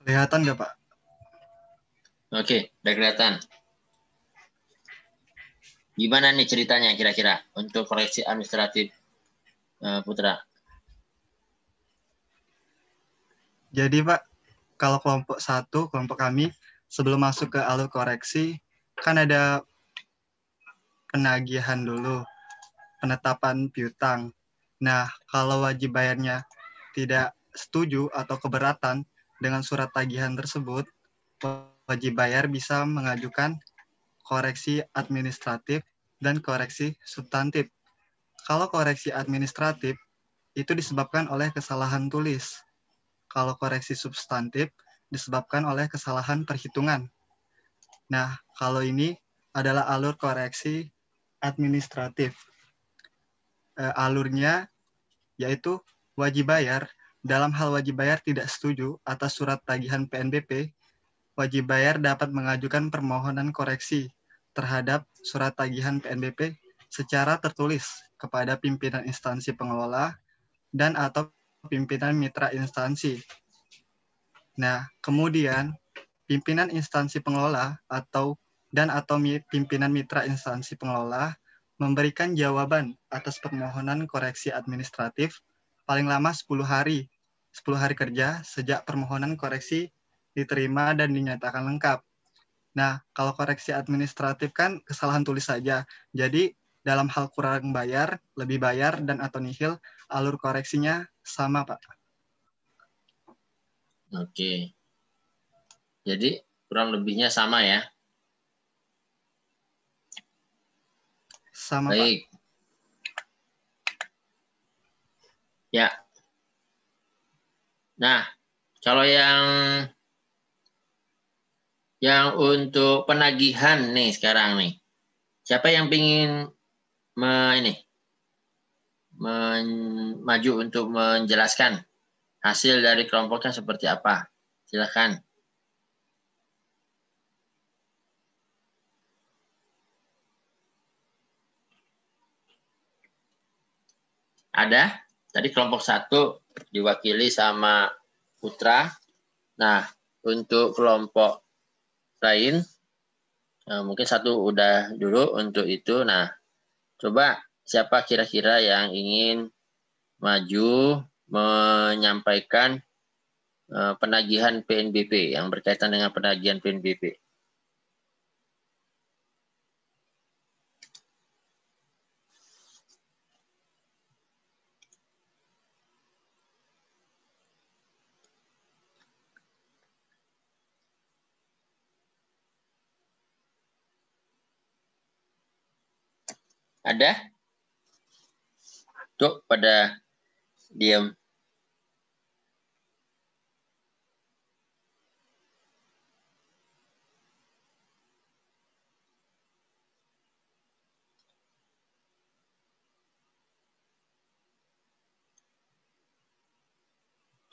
Kelihatan nggak, Pak? Oke, udah kelihatan. Gimana nih ceritanya kira-kira untuk koreksi administratif, Putra? Jadi, Pak, kalau kelompok 1, kelompok kami, sebelum masuk ke alur koreksi, kan ada penagihan dulu, penetapan piutang. Nah, kalau wajib bayarnya tidak setuju atau keberatan dengan surat tagihan tersebut, wajib bayar bisa mengajukan koreksi administratif dan koreksi substantif. Kalau koreksi administratif itu disebabkan oleh kesalahan tulis. Kalau koreksi substantif disebabkan oleh kesalahan perhitungan. Nah, kalau ini adalah alur koreksi administratif. Alurnya yaitu wajib bayar. Dalam hal wajib bayar tidak setuju atas surat tagihan PNBP, wajib bayar dapat mengajukan permohonan koreksi terhadap surat tagihan PNBP secara tertulis kepada pimpinan instansi pengelola dan atau pimpinan mitra instansi. Nah, kemudian pimpinan instansi pengelola atau pimpinan mitra instansi pengelola memberikan jawaban atas permohonan koreksi administratif paling lama 10 hari kerja sejak permohonan koreksi diterima dan dinyatakan lengkap. Nah, kalau koreksi administratif kan kesalahan tulis saja. Jadi, dalam hal kurang bayar, lebih bayar, dan atau nihil, alur koreksinya sama, Pak. Oke. Jadi kurang lebihnya sama ya. Sama, Pak. Baik. Ya. Nah, kalau yang untuk penagihan nih sekarang nih. Siapa yang ingin maju untuk menjelaskan hasil dari kelompoknya seperti apa? Silakan. Ada? Tadi kelompok 1 diwakili sama Putra. Nah, untuk kelompok lain, mungkin 1 udah dulu untuk itu. Nah, coba siapa kira-kira yang ingin maju menyampaikan penagihan PNBP, yang berkaitan dengan penagihan PNBP. Ada? Tuh, pada diam.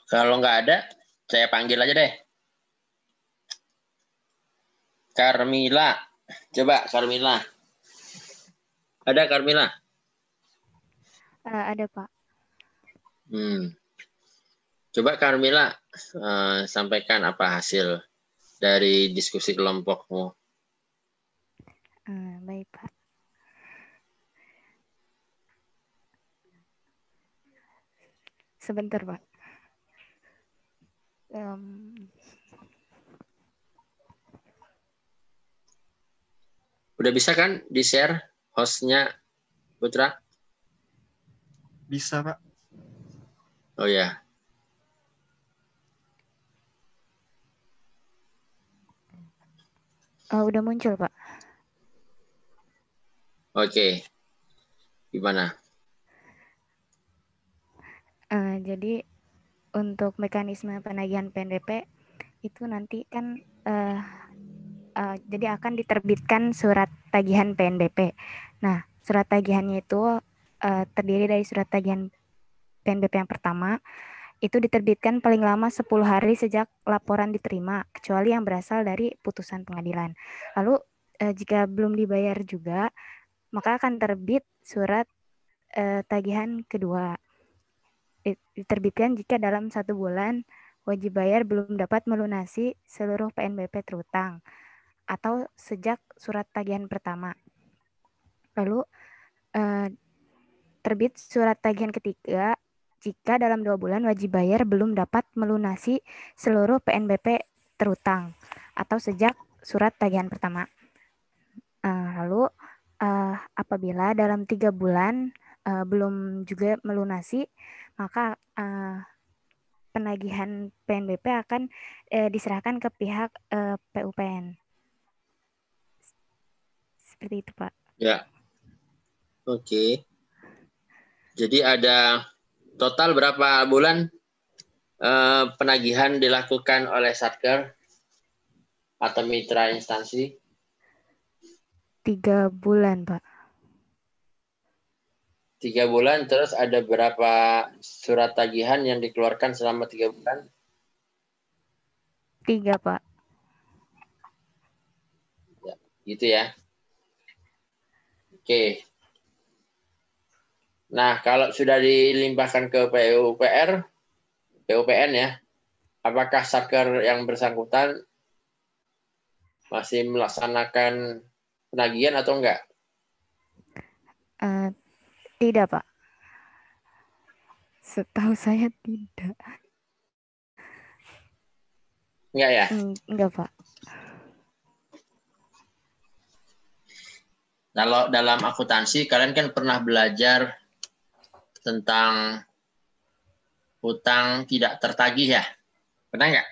Kalau nggak ada, saya panggil aja deh. Carmila. Coba, Carmila. Ada, Carmila? Ada, Pak. Coba, Carmila, sampaikan apa hasil dari diskusi kelompokmu. Baik, Pak. Sebentar, Pak. Udah bisa kan di-share hostnya, Putra? Bisa, Pak. Oh ya. Udah muncul, Pak. Oke. Gimana? Jadi untuk mekanisme penagihan PNBP itu nanti kan jadi akan diterbitkan surat tagihan PNBP. Nah, surat tagihannya itu terdiri dari surat tagihan PNBP yang pertama, itu diterbitkan paling lama 10 hari sejak laporan diterima, kecuali yang berasal dari putusan pengadilan. Lalu jika belum dibayar juga, maka akan terbit surat tagihan kedua. Diterbitkan jika dalam 1 bulan wajib bayar belum dapat melunasi seluruh PNBP terutang atau sejak surat tagihan pertama. Lalu terbit surat tagihan ketiga jika dalam 2 bulan wajib bayar belum dapat melunasi seluruh PNBP terutang atau sejak surat tagihan pertama. Lalu apabila dalam 3 bulan belum juga melunasi, maka penagihan PNBP akan diserahkan ke pihak PUPN. Seperti itu, Pak. Ya. Oke. Jadi ada total berapa bulan penagihan dilakukan oleh Satker atau mitra instansi? 3 bulan, Pak. 3 bulan, terus ada berapa surat tagihan yang dikeluarkan selama 3 bulan? 3, Pak. Ya, gitu ya. Oke. Nah, kalau sudah dilimpahkan ke PUPN ya, apakah Satker yang bersangkutan masih melaksanakan penagihan atau enggak? Tidak, Pak. Setahu saya tidak. Enggak ya? Enggak, Pak. Kalau dalam akuntansi, kalian kan pernah belajar tentang hutang tidak tertagih ya? Pernah nggak?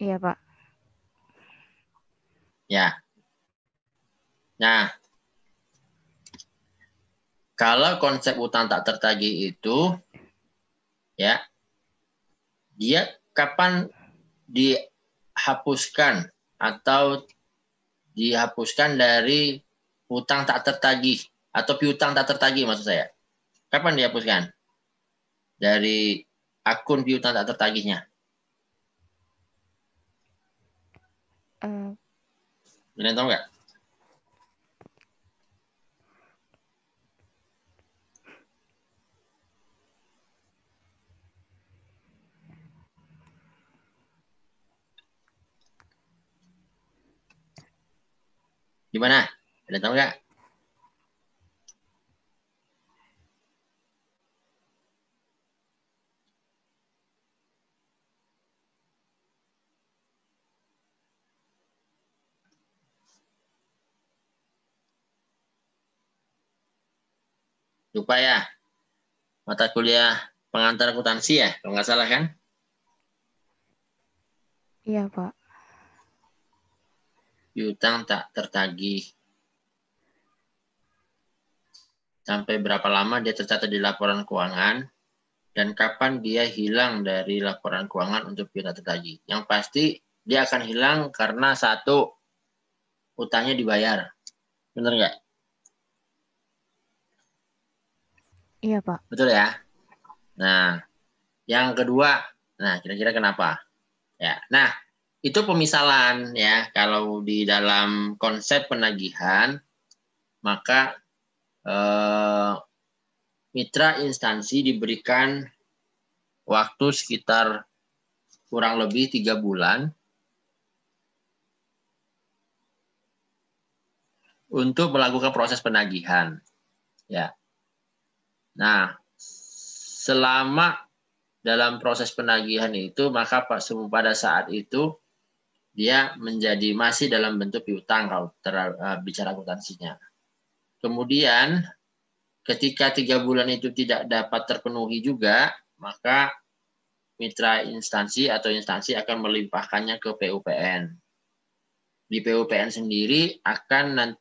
Iya, Pak. Ya. Nah, kalau konsep hutang tak tertagih itu, ya, dia kapan dihapuskan atau dihapuskan dari hutang tak tertagih atau piutang tak tertagih maksud saya. Kapan dihapuskan? Dari akun piutang tak tertagihnya. Kalian tahu nggak? Gimana? Kalian tahu nggak? Lupa ya? Mata kuliah pengantar akuntansi ya? Kalau nggak salah kan? Iya, Pak. Piutang tak tertagih. Sampai berapa lama dia tercatat di laporan keuangan, dan kapan dia hilang dari laporan keuangan untuk piutang tertagih. Yang pasti dia akan hilang karena satu, utangnya dibayar. Benar nggak? Iya, Pak. Betul ya? Nah, yang kedua, nah kira-kira kenapa? Ya, nah itu pemisalan ya. Kalau di dalam konsep penagihan, maka mitra instansi diberikan waktu sekitar kurang lebih 3 bulan untuk melakukan proses penagihan. Ya. Nah, selama dalam proses penagihan itu, maka pada saat itu dia menjadi masih dalam bentuk piutang kalau bicara akuntansinya. Kemudian ketika 3 bulan itu tidak dapat terpenuhi juga, maka mitra instansi atau instansi akan melimpahkannya ke PUPN. Di PUPN sendiri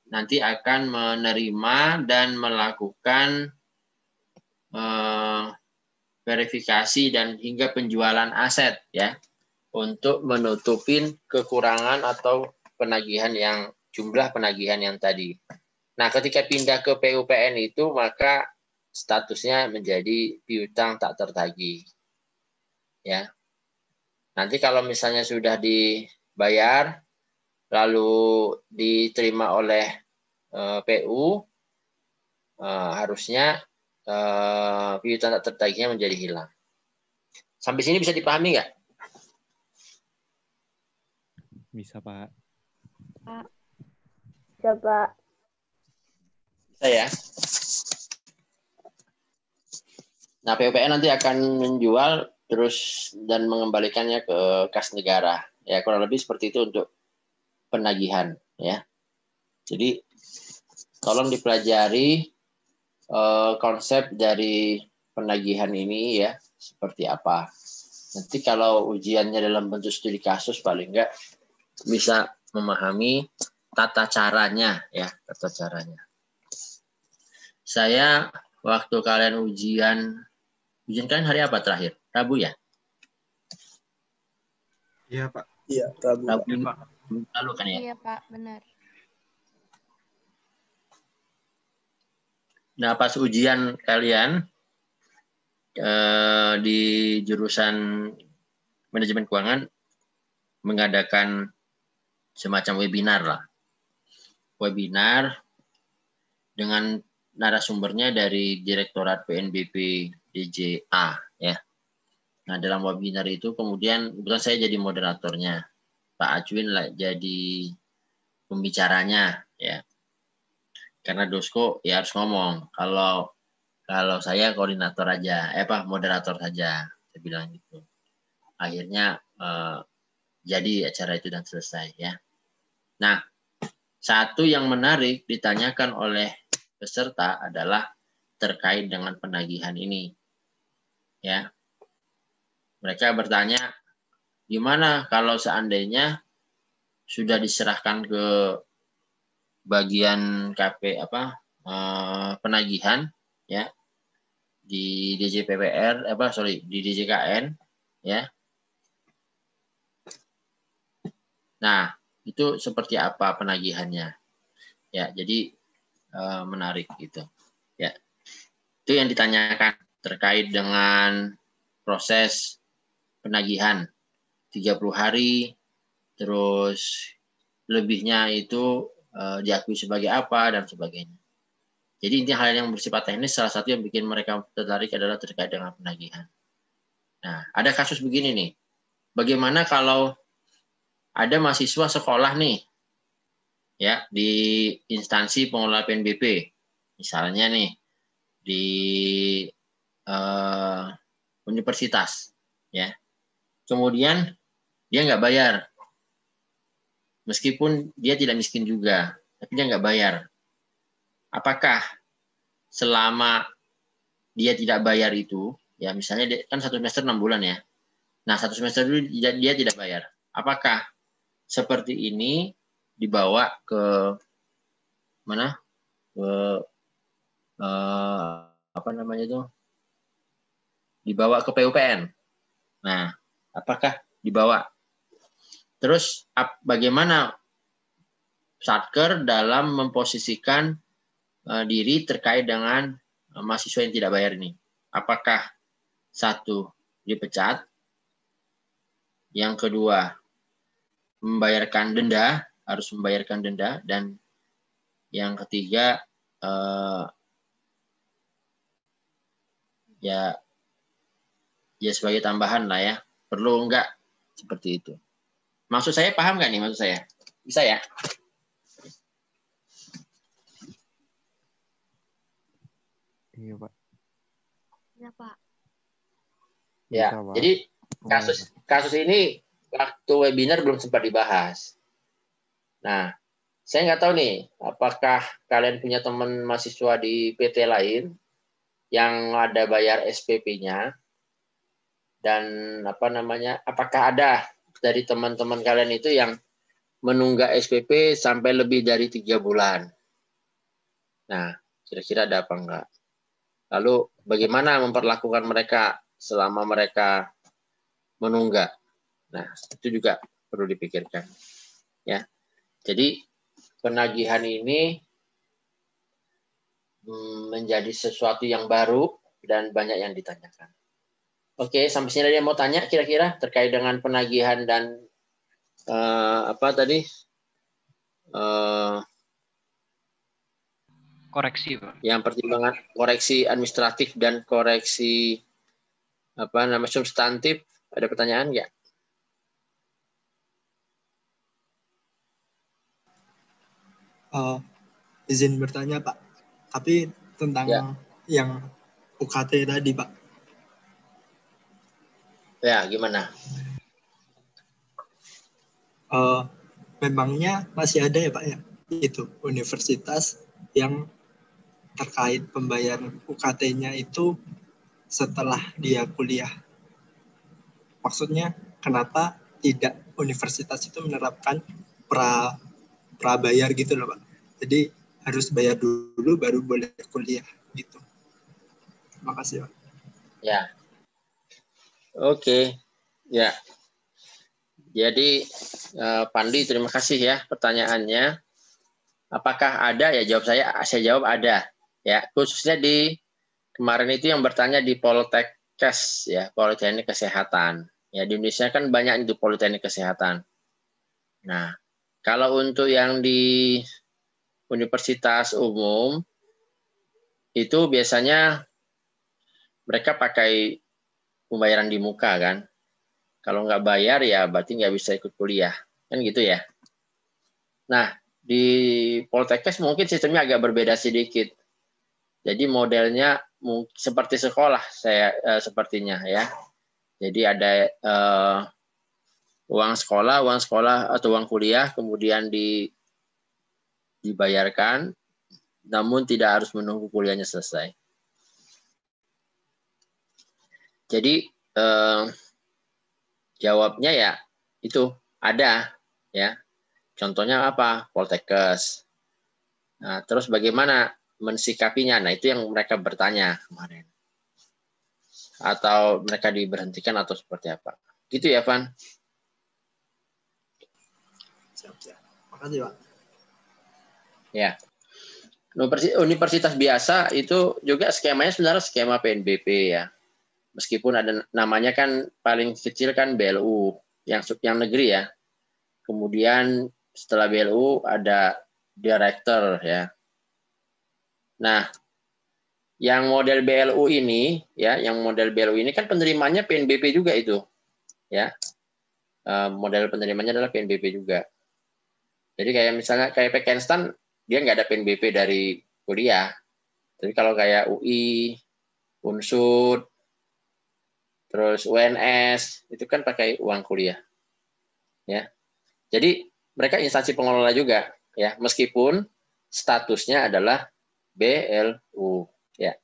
nanti akan menerima dan melakukan verifikasi dan hingga penjualan aset ya untuk menutupin kekurangan atau penagihan jumlah penagihan yang tadi. Nah, ketika pindah ke PUPN itu maka statusnya menjadi piutang tak tertagih. Ya. Nanti kalau misalnya sudah dibayar lalu diterima oleh PU, harusnya piutang tak tertagihnya menjadi hilang. Sampai sini bisa dipahami nggak? Bisa, Pak. Coba. Bisa ya. Nah, PUPR nanti akan menjual terus dan mengembalikannya ke kas negara. Ya, kurang lebih seperti itu untuk penagihan, ya. Jadi tolong dipelajari konsep dari penagihan ini ya, seperti apa. Nanti kalau ujiannya dalam bentuk studi kasus paling enggak bisa memahami tata caranya ya, tata caranya. Saya waktu kalian ujian kalian hari apa terakhir? Rabu ya? Iya, Pak. Iya, Rabu. Rabu Pak. Pak. Lalu kan ya? Iya, Pak, benar. Nah, pas ujian kalian di jurusan manajemen keuangan mengadakan semacam webinar lah. Webinar dengan narasumbernya dari Direktorat PNBP DJA ya. Nah, dalam webinar itu kemudian kebetulan saya jadi moderatornya. Pak Acuin lah jadi pembicaranya ya. Karena Dosko ya harus ngomong. Kalau saya koordinator aja, moderator saja, saya bilang gitu. Akhirnya jadi acara itu dan selesai ya. Nah, satu yang menarik ditanyakan oleh peserta adalah terkait dengan penagihan ini. Ya. Mereka bertanya, gimana kalau seandainya sudah diserahkan ke bagian penagihan ya di di DJKN ya. Nah, itu seperti apa penagihannya? Ya, jadi menarik gitu. Ya. Itu yang ditanyakan terkait dengan proses penagihan 30 hari terus lebihnya itu diakui sebagai apa dan sebagainya. Jadi intinya hal yang bersifat teknis salah satu yang bikin mereka tertarik adalah terkait dengan penagihan. Nah, ada kasus begini nih. Bagaimana kalau ada mahasiswa sekolah nih ya di instansi pengelola PNBP. Misalnya nih di universitas ya. Kemudian dia nggak bayar. Meskipun dia tidak miskin juga, tapi dia nggak bayar. Apakah selama dia tidak bayar itu, ya misalnya dia, kan 1 semester 6 bulan ya. Nah, 1 semester dulu dia tidak bayar. Apakah seperti ini dibawa ke mana? Dibawa ke PUPN. Nah, apakah dibawa? Terus bagaimana Satker dalam memposisikan diri terkait dengan mahasiswa yang tidak bayar ini? Apakah satu dipecat, yang kedua membayarkan denda, harus membayarkan denda, dan yang ketiga ya sebagai tambahan lah ya, perlu enggak seperti itu. Maksud saya paham nggak nih maksud saya? Bisa ya? Iya, Pak. Iya, Pak. Ya, Bisa, Pak. jadi kasus ini waktu webinar belum sempat dibahas. Nah, saya nggak tahu nih, apakah kalian punya teman mahasiswa di PT lain yang ada bayar SPP-nya dan apakah ada dari teman-teman kalian itu yang menunggak SPP sampai lebih dari 3 bulan. Nah, kira-kira ada apa enggak? Lalu bagaimana memperlakukan mereka selama mereka menunggak? Nah, itu juga perlu dipikirkan. Ya. Jadi penagihan ini menjadi sesuatu yang baru dan banyak yang ditanyakan. Oke, sampai sini ada yang mau tanya kira-kira terkait dengan penagihan dan koreksi, Pak. Yang pertimbangan koreksi administratif dan koreksi substantif. Ada pertanyaan nggak? izin bertanya Pak, tapi tentang Ya. yang UKT tadi Pak. Ya, gimana? Memangnya masih ada ya Pak ya, itu universitas yang terkait pembayaran UKT-nya itu setelah dia kuliah. Maksudnya kenapa tidak universitas itu menerapkan prabayar gitu loh Pak. Jadi harus bayar dulu baru boleh kuliah gitu. Terima kasih Pak. Ya. Oke. Ya. Jadi Pandi, terima kasih ya pertanyaannya. Apakah ada? Ya saya jawab ada. Ya, khususnya di kemarin itu yang bertanya di Poltekkes ya, Politeknik Kesehatan. Ya, di Indonesia kan banyak itu Politeknik Kesehatan. Nah, kalau untuk yang di universitas umum itu biasanya mereka pakai pembayaran di muka kan. Kalau nggak bayar ya berarti nggak bisa ikut kuliah. Kan gitu ya. Nah, di Poltekkes mungkin sistemnya agak berbeda sedikit. Jadi modelnya seperti sekolah sepertinya ya. Jadi ada uang sekolah atau uang kuliah kemudian dibayarkan, namun tidak harus menunggu kuliahnya selesai. Jadi jawabnya ya itu ada ya. Contohnya apa? Poltekkes. Nah, terus bagaimana mensikapinya? Nah, itu yang mereka bertanya kemarin. Atau mereka diberhentikan atau seperti apa? Gitu ya, Van? Siap. Makasih Pak. Ya. Universitas biasa itu juga skemanya sebenarnya skema PNBP ya. Meskipun ada namanya kan paling kecil kan BLU yang negeri ya. Kemudian setelah BLU ada director ya. Nah, yang model BLU ini kan penerimanya PNBP juga itu. Ya. Model penerimanya adalah PNBP juga. Jadi kayak misalnya kayak Pekenstan dia nggak ada PNBP dari kuliah. Jadi kalau kayak UI, Unsud, terus UNS itu kan pakai uang kuliah. Ya. Jadi mereka instansi pengelola juga ya, meskipun statusnya adalah BLU ya.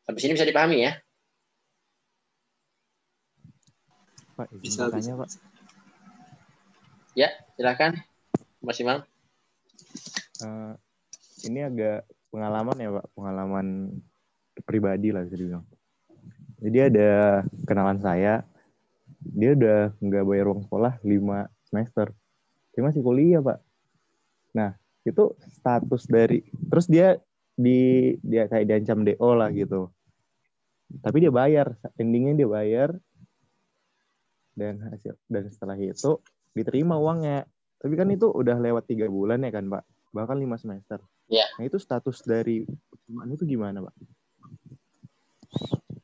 Sampai sini bisa dipahami ya? Pak, izin Bisa. bertanya, Pak. Ya, silakan Mas Imam. Ini agak pengalaman ya Pak, pengalaman pribadi lah bisa dibilang. Jadi ada kenalan saya, dia udah nggak bayar uang sekolah 5 semester. Dia masih kuliah Pak. Nah, itu status dari, terus dia kayak diancam DO lah gitu. Tapi dia bayar, endingnya dia bayar, dan setelah itu diterima uangnya. Tapi kan itu udah lewat 3 bulan ya kan Pak, bahkan 5 semester. Ya. Nah itu status dari penerimaan itu gimana Pak?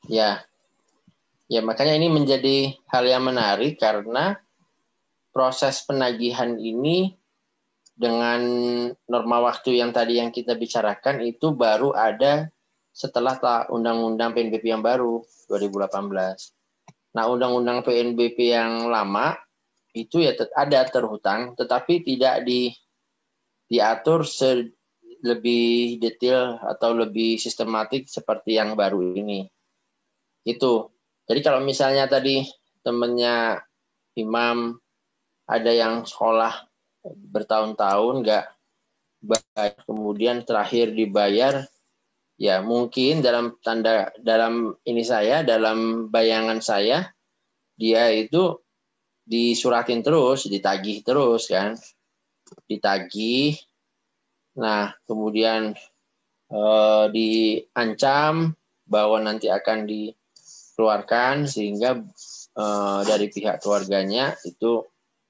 Ya, makanya ini menjadi hal yang menarik karena proses penagihan ini dengan norma waktu yang tadi yang kita bicarakan itu baru ada setelah Undang-Undang PNBP yang baru 2018. Nah, Undang-Undang PNBP yang lama itu ya ada terhutang, tetapi tidak diatur lebih detail atau lebih sistematik seperti yang baru ini. Itu. Jadi kalau misalnya tadi temennya Imam ada yang sekolah bertahun-tahun nggak bayar, kemudian terakhir dibayar, ya mungkin dalam bayangan saya dia itu disuratin terus, ditagih terus kan, ditagih. Nah kemudian diancam bahwa nanti akan dikeluarkan sehingga dari pihak keluarganya itu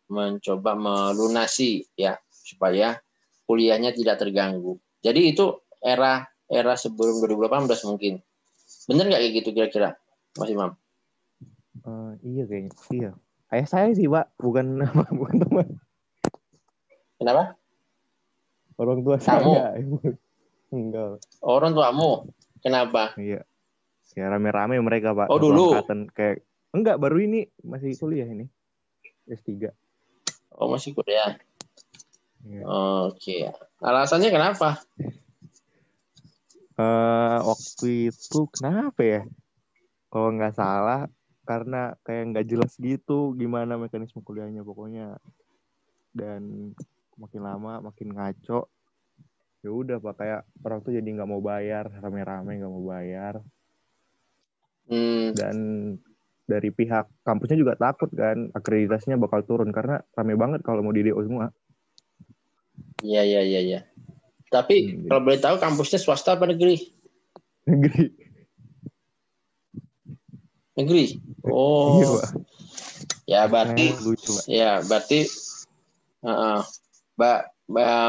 mencoba melunasi ya supaya kuliahnya tidak terganggu. Jadi itu era sebelum 2018 mungkin. Bener nggak kayak gitu kira-kira, Mas Imam? Iya kayaknya. Iya. Ayah saya sih Pak, bukan teman. Kenapa? Orang tua Kamu? saya. Enggak. Orang tuamu. Kenapa? Iya. Ya rame-rame mereka, Pak. Oh, Satu dulu. angkatan kayak enggak, baru ini masih kuliah ini. S3. Oh, masih kuliah. Iya. Oke. Alasannya kenapa? Waktu itu kenapa ya? Kalau nggak salah karena kayak nggak jelas gitu gimana mekanisme kuliahnya pokoknya. Dan makin lama makin ngaco. Ya udah Pak, kayak orang tuh jadi nggak mau bayar, rame-rame nggak mau bayar. Dan dari pihak kampusnya juga takut kan akreditasinya bakal turun karena rame banget kalau mau di DO semua. Iya. Tapi kalau boleh tahu kampusnya swasta apa negeri? Negeri. Oh. Iya, Pak. Ya berarti lucu, Pak. ya berarti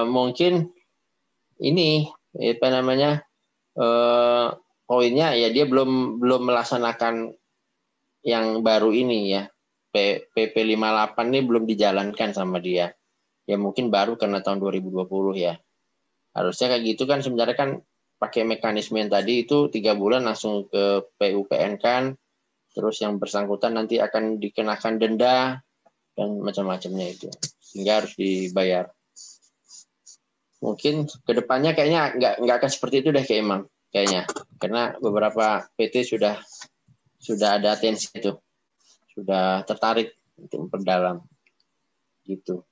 mungkin ini apa namanya? Poinnya ya dia belum melaksanakan yang baru ini ya. PP 58 ini belum dijalankan sama dia. Ya mungkin baru karena tahun 2020 ya. Harusnya kayak gitu kan sebenarnya kan pakai mekanisme yang tadi itu 3 bulan langsung ke PUPN kan. Terus yang bersangkutan nanti akan dikenakan denda dan macam-macamnya itu. Sehingga harus dibayar. Mungkin kedepannya kayaknya nggak akan seperti itu deh kayak Imam. Kayaknya. Karena beberapa PT sudah ada atensi itu. Sudah tertarik untuk memperdalam. Gitu.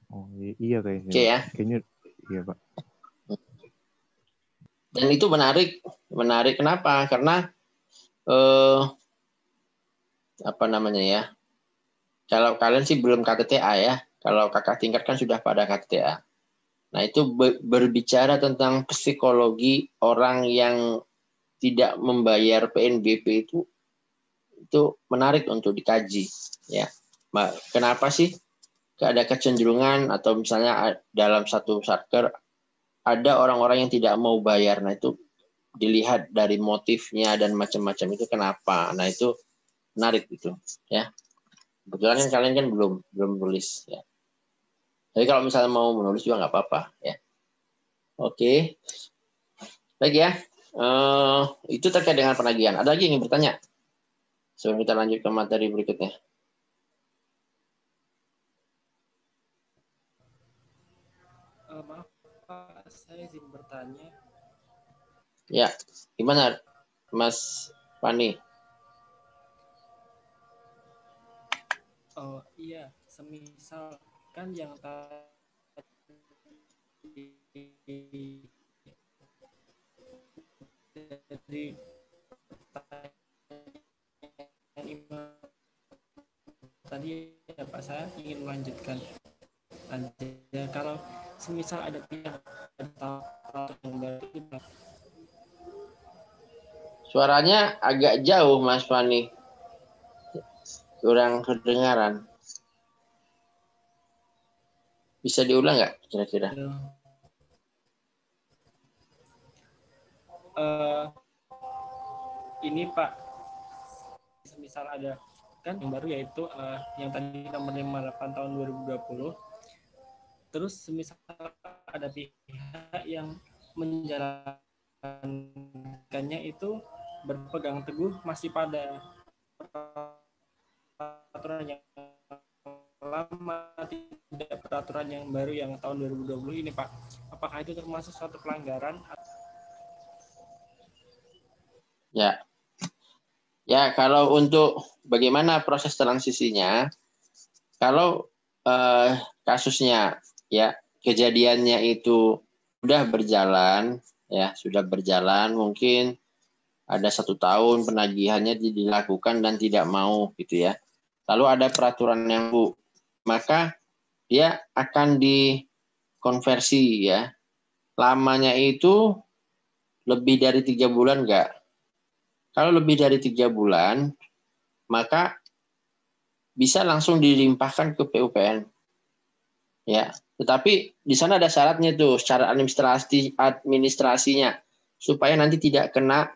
Oh iya kayaknya. Oke ya. Kayaknya iya Pak. Dan itu menarik kenapa? Karena apa namanya ya? Kalau kalian sih belum KTTA ya. Kalau kakak tingkat kan sudah pada KTTA. Nah itu berbicara tentang psikologi orang yang tidak membayar PNBP itu menarik untuk dikaji ya. Kenapa sih ada kecenderungan atau misalnya dalam satu satker ada orang-orang yang tidak mau bayar. Nah itu dilihat dari motifnya dan macam-macam itu kenapa. Nah itu menarik gitu ya. Kebetulan kan kalian kan belum nulis ya. Jadi kalau misalnya mau menulis juga nggak apa-apa ya. Oke. Baik ya. Itu terkait dengan penagihan. Ada lagi yang ingin bertanya? Sebelum kita lanjut ke materi berikutnya. Maaf Pak, saya izin bertanya. Ya, gimana Mas Fani? Oh iya, semisal kan yang tadi dari tadi ya Pak, saya ingin melanjutkan aja. Kalau semisal ada pihak atau yang baru, Suaranya agak jauh Mas Fani. Kurang kedengaran. Bisa diulang nggak kira-kira? Ini Pak, semisal ada kan yang baru yaitu yang tadi nomor 58 tahun 2020. Terus semisal ada pihak yang menjalankannya itu berpegang teguh masih pada peraturan yang lama, tidak peraturan yang baru yang tahun 2020 ini Pak. Apakah itu termasuk suatu pelanggaran? Ya, kalau untuk bagaimana proses transisinya, kalau kasusnya ya kejadiannya itu sudah berjalan mungkin ada 1 tahun penagihannya dilakukan dan tidak mau gitu ya. Lalu ada peraturan yang baru, maka dia akan dikonversi ya. Lamanya itu lebih dari 3 bulan enggak? Kalau lebih dari 3 bulan, maka bisa langsung dilimpahkan ke PUPN. Ya, tetapi di sana ada syaratnya tuh, secara administrasinya supaya nanti tidak kena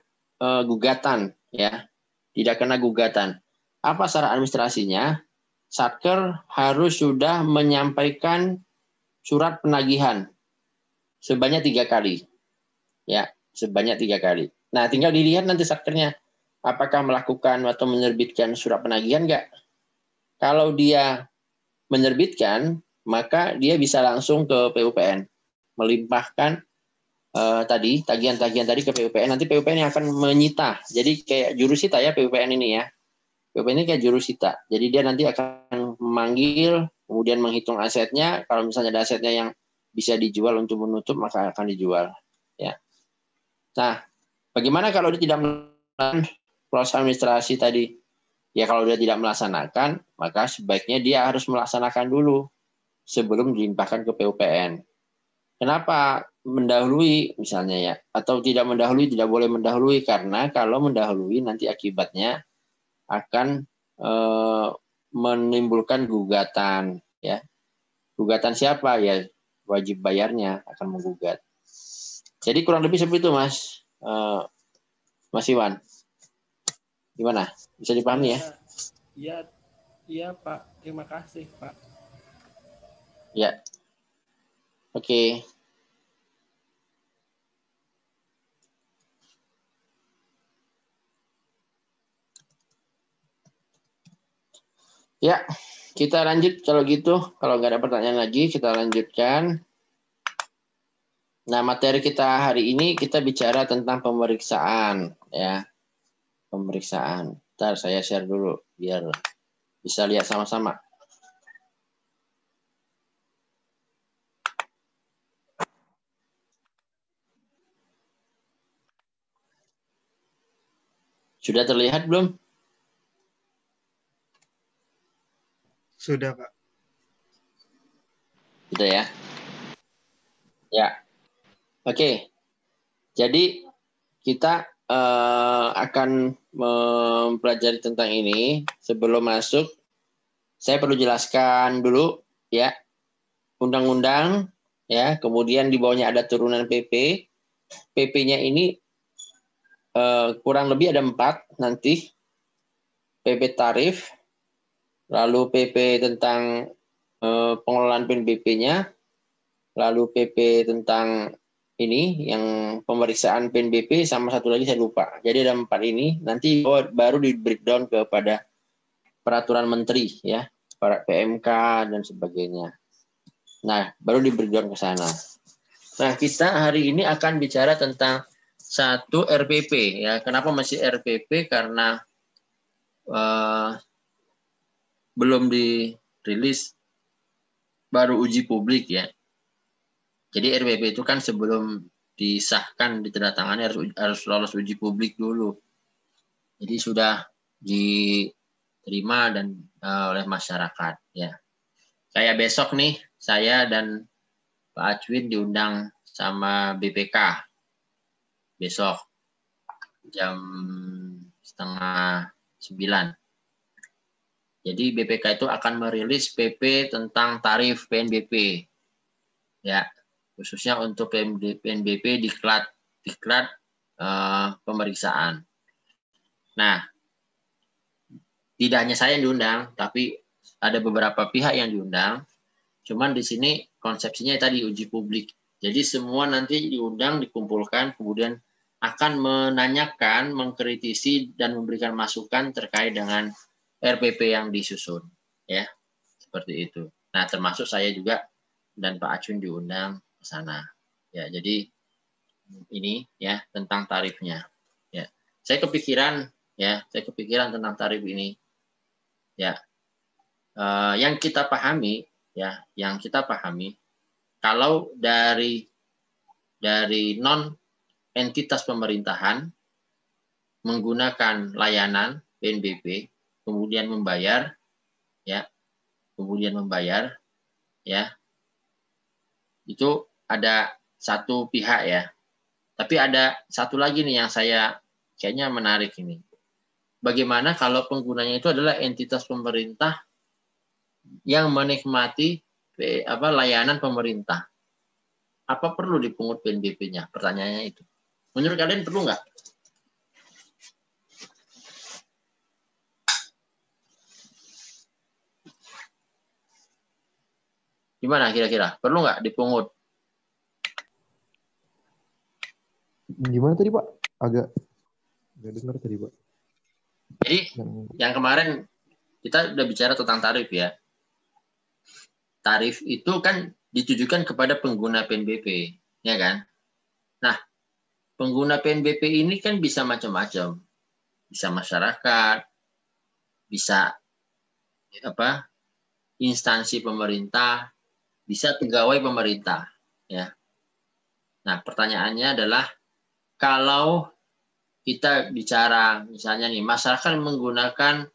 gugatan ya. Tidak kena gugatan. Apa syarat administrasinya? Satker harus sudah menyampaikan surat penagihan sebanyak 3 kali. Ya, sebanyak 3 kali. Nah, tinggal dilihat nanti satkernya apakah melakukan atau menerbitkan surat penagihan enggak. Kalau dia menerbitkan, maka dia bisa langsung ke PUPN melimpahkan tadi tagihan-tagihan tadi ke PUPN. Nanti PUPN yang akan menyita. Jadi kayak jurusita ya PUPN ini ya. PUPN ini kayak jurusita. Jadi dia nanti akan memanggil, kemudian menghitung asetnya. Kalau misalnya ada asetnya yang bisa dijual untuk menutup, maka akan dijual. Ya. Nah, bagaimana kalau dia tidak melakukan proses administrasi tadi? Ya kalau dia tidak melaksanakan, maka sebaiknya dia harus melaksanakan dulu sebelum dilimpahkan ke PUPN. Kenapa mendahului misalnya ya? Atau tidak mendahului, tidak boleh mendahului, karena kalau mendahului nanti akibatnya akan menimbulkan gugatan. Ya, gugatan siapa ya? Wajib bayarnya akan menggugat. Jadi kurang lebih seperti itu, Mas Iwan. Gimana? Bisa dipahami ya? Iya Pak. Terima kasih Pak. Ya. Oke. Ya, kita lanjut kalau gitu. Kalau nggak ada pertanyaan lagi, kita lanjutkan. Nah, materi kita hari ini kita bicara tentang pemeriksaan, ya. Pemeriksaan. Ntar saya share dulu biar bisa lihat sama-sama. Sudah terlihat belum? Sudah, Pak. Sudah ya? Ya. Oke. Jadi kita akan mempelajari tentang ini. Sebelum masuk, saya perlu jelaskan dulu ya undang-undang ya, kemudian di bawahnya ada turunan PP. PP-nya ini kurang lebih ada 4 nanti. PP tarif, lalu PP tentang pengelolaan PNBP-nya, lalu PP tentang ini yang pemeriksaan PNBP, sama satu lagi saya lupa. Jadi ada 4 ini, nanti baru di breakdown kepada peraturan menteri ya, para PMK dan sebagainya. Nah, baru di breakdown ke sana. Nah, kita hari ini akan bicara tentang satu RPP ya. Kenapa masih RPP? Karena belum dirilis, baru uji publik ya. Jadi RPP itu kan sebelum disahkan, ditandatangani harus lolos uji publik dulu. Jadi sudah diterima dan oleh masyarakat ya. Kayak besok nih saya dan Pak Acwin diundang sama BPK besok jam 8:30. Jadi BPK itu akan merilis PP tentang tarif PNBP ya, khususnya untuk PNBP diklat pemeriksaan. Nah, tidak hanya saya yang diundang, tapi ada beberapa pihak yang diundang. Cuman di sini konsepsinya tadi uji publik. Jadi semua nanti diundang, dikumpulkan, kemudian akan menanyakan, mengkritisi, dan memberikan masukan terkait dengan RPP yang disusun. Ya, seperti itu. Nah, termasuk saya juga dan Pak Acun diundang ke sana. Ya, jadi ini ya tentang tarifnya. Ya, saya kepikiran tentang tarif ini. Ya, yang kita pahami kalau dari non entitas pemerintahan menggunakan layanan PNBP kemudian membayar ya, itu ada satu pihak ya. Tapi ada satu lagi nih yang saya kayaknya menarik ini. Bagaimana kalau penggunanya itu adalah entitas pemerintah yang menikmati layanan pemerintah? Apa perlu dipungut PNBP-nya? Pertanyaannya itu. Menurut kalian perlu nggak? Gimana kira-kira? Perlu nggak dipungut? Gimana tadi Pak? Agak nggak dengar tadi Pak. Jadi yang kemarin kita udah bicara tentang tarif ya. Tarif itu kan ditujukan kepada pengguna PNBP, ya kan? Nah, pengguna PNBP ini kan bisa macam-macam. Bisa masyarakat, bisa instansi pemerintah, bisa pegawai pemerintah, ya. Nah, pertanyaannya adalah kalau kita bicara misalnya nih masyarakat menggunakan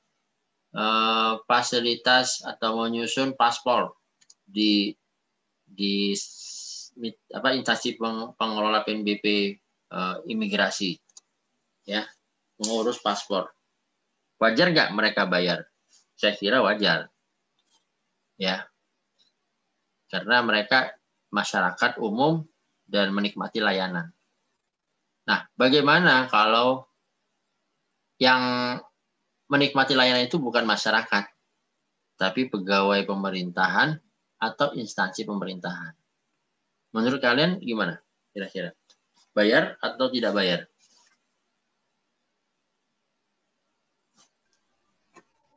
fasilitas atau menyusun paspor di instansi pengelola PNBP imigrasi, ya, mengurus paspor. Wajar nggak mereka bayar? Saya kira wajar, ya, karena mereka masyarakat umum dan menikmati layanan. Nah, bagaimana kalau yang menikmati layanan itu bukan masyarakat, tapi pegawai pemerintahan atau instansi pemerintahan? Menurut kalian gimana kira-kira? Bayar atau tidak bayar?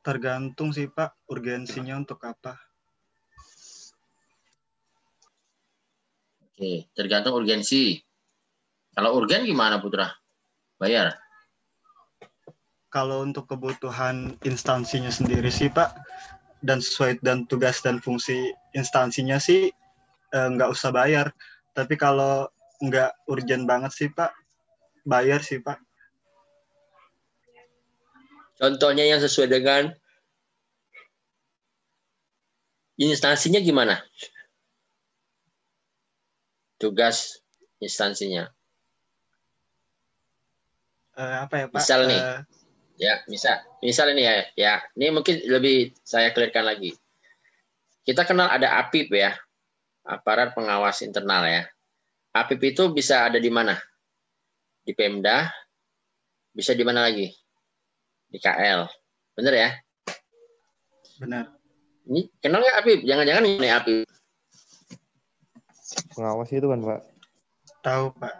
Tergantung sih Pak, urgensinya untuk apa. Oke, tergantung urgensi. Kalau urgen gimana Putra? Bayar? Kalau untuk kebutuhan instansinya sendiri sih Pak, dan sesuai dan tugas dan fungsi instansinya sih nggak usah bayar. Tapi kalau nggak urgent banget sih Pak, bayar sih Pak. Contohnya yang sesuai dengan instansinya gimana? Tugas instansinya. Apa ya Pak? Misal nih, ya misal ini ya, ini mungkin lebih saya clearkan lagi. Kita kenal ada APIP ya, aparat pengawas internal ya. APIP itu bisa ada di mana? Di Pemda, bisa di mana lagi? Di KL, bener ya? Benar. Ini kenal nggak APIP? Jangan-jangan ini APIP. Pengawas itu kan Pak. Tahu Pak.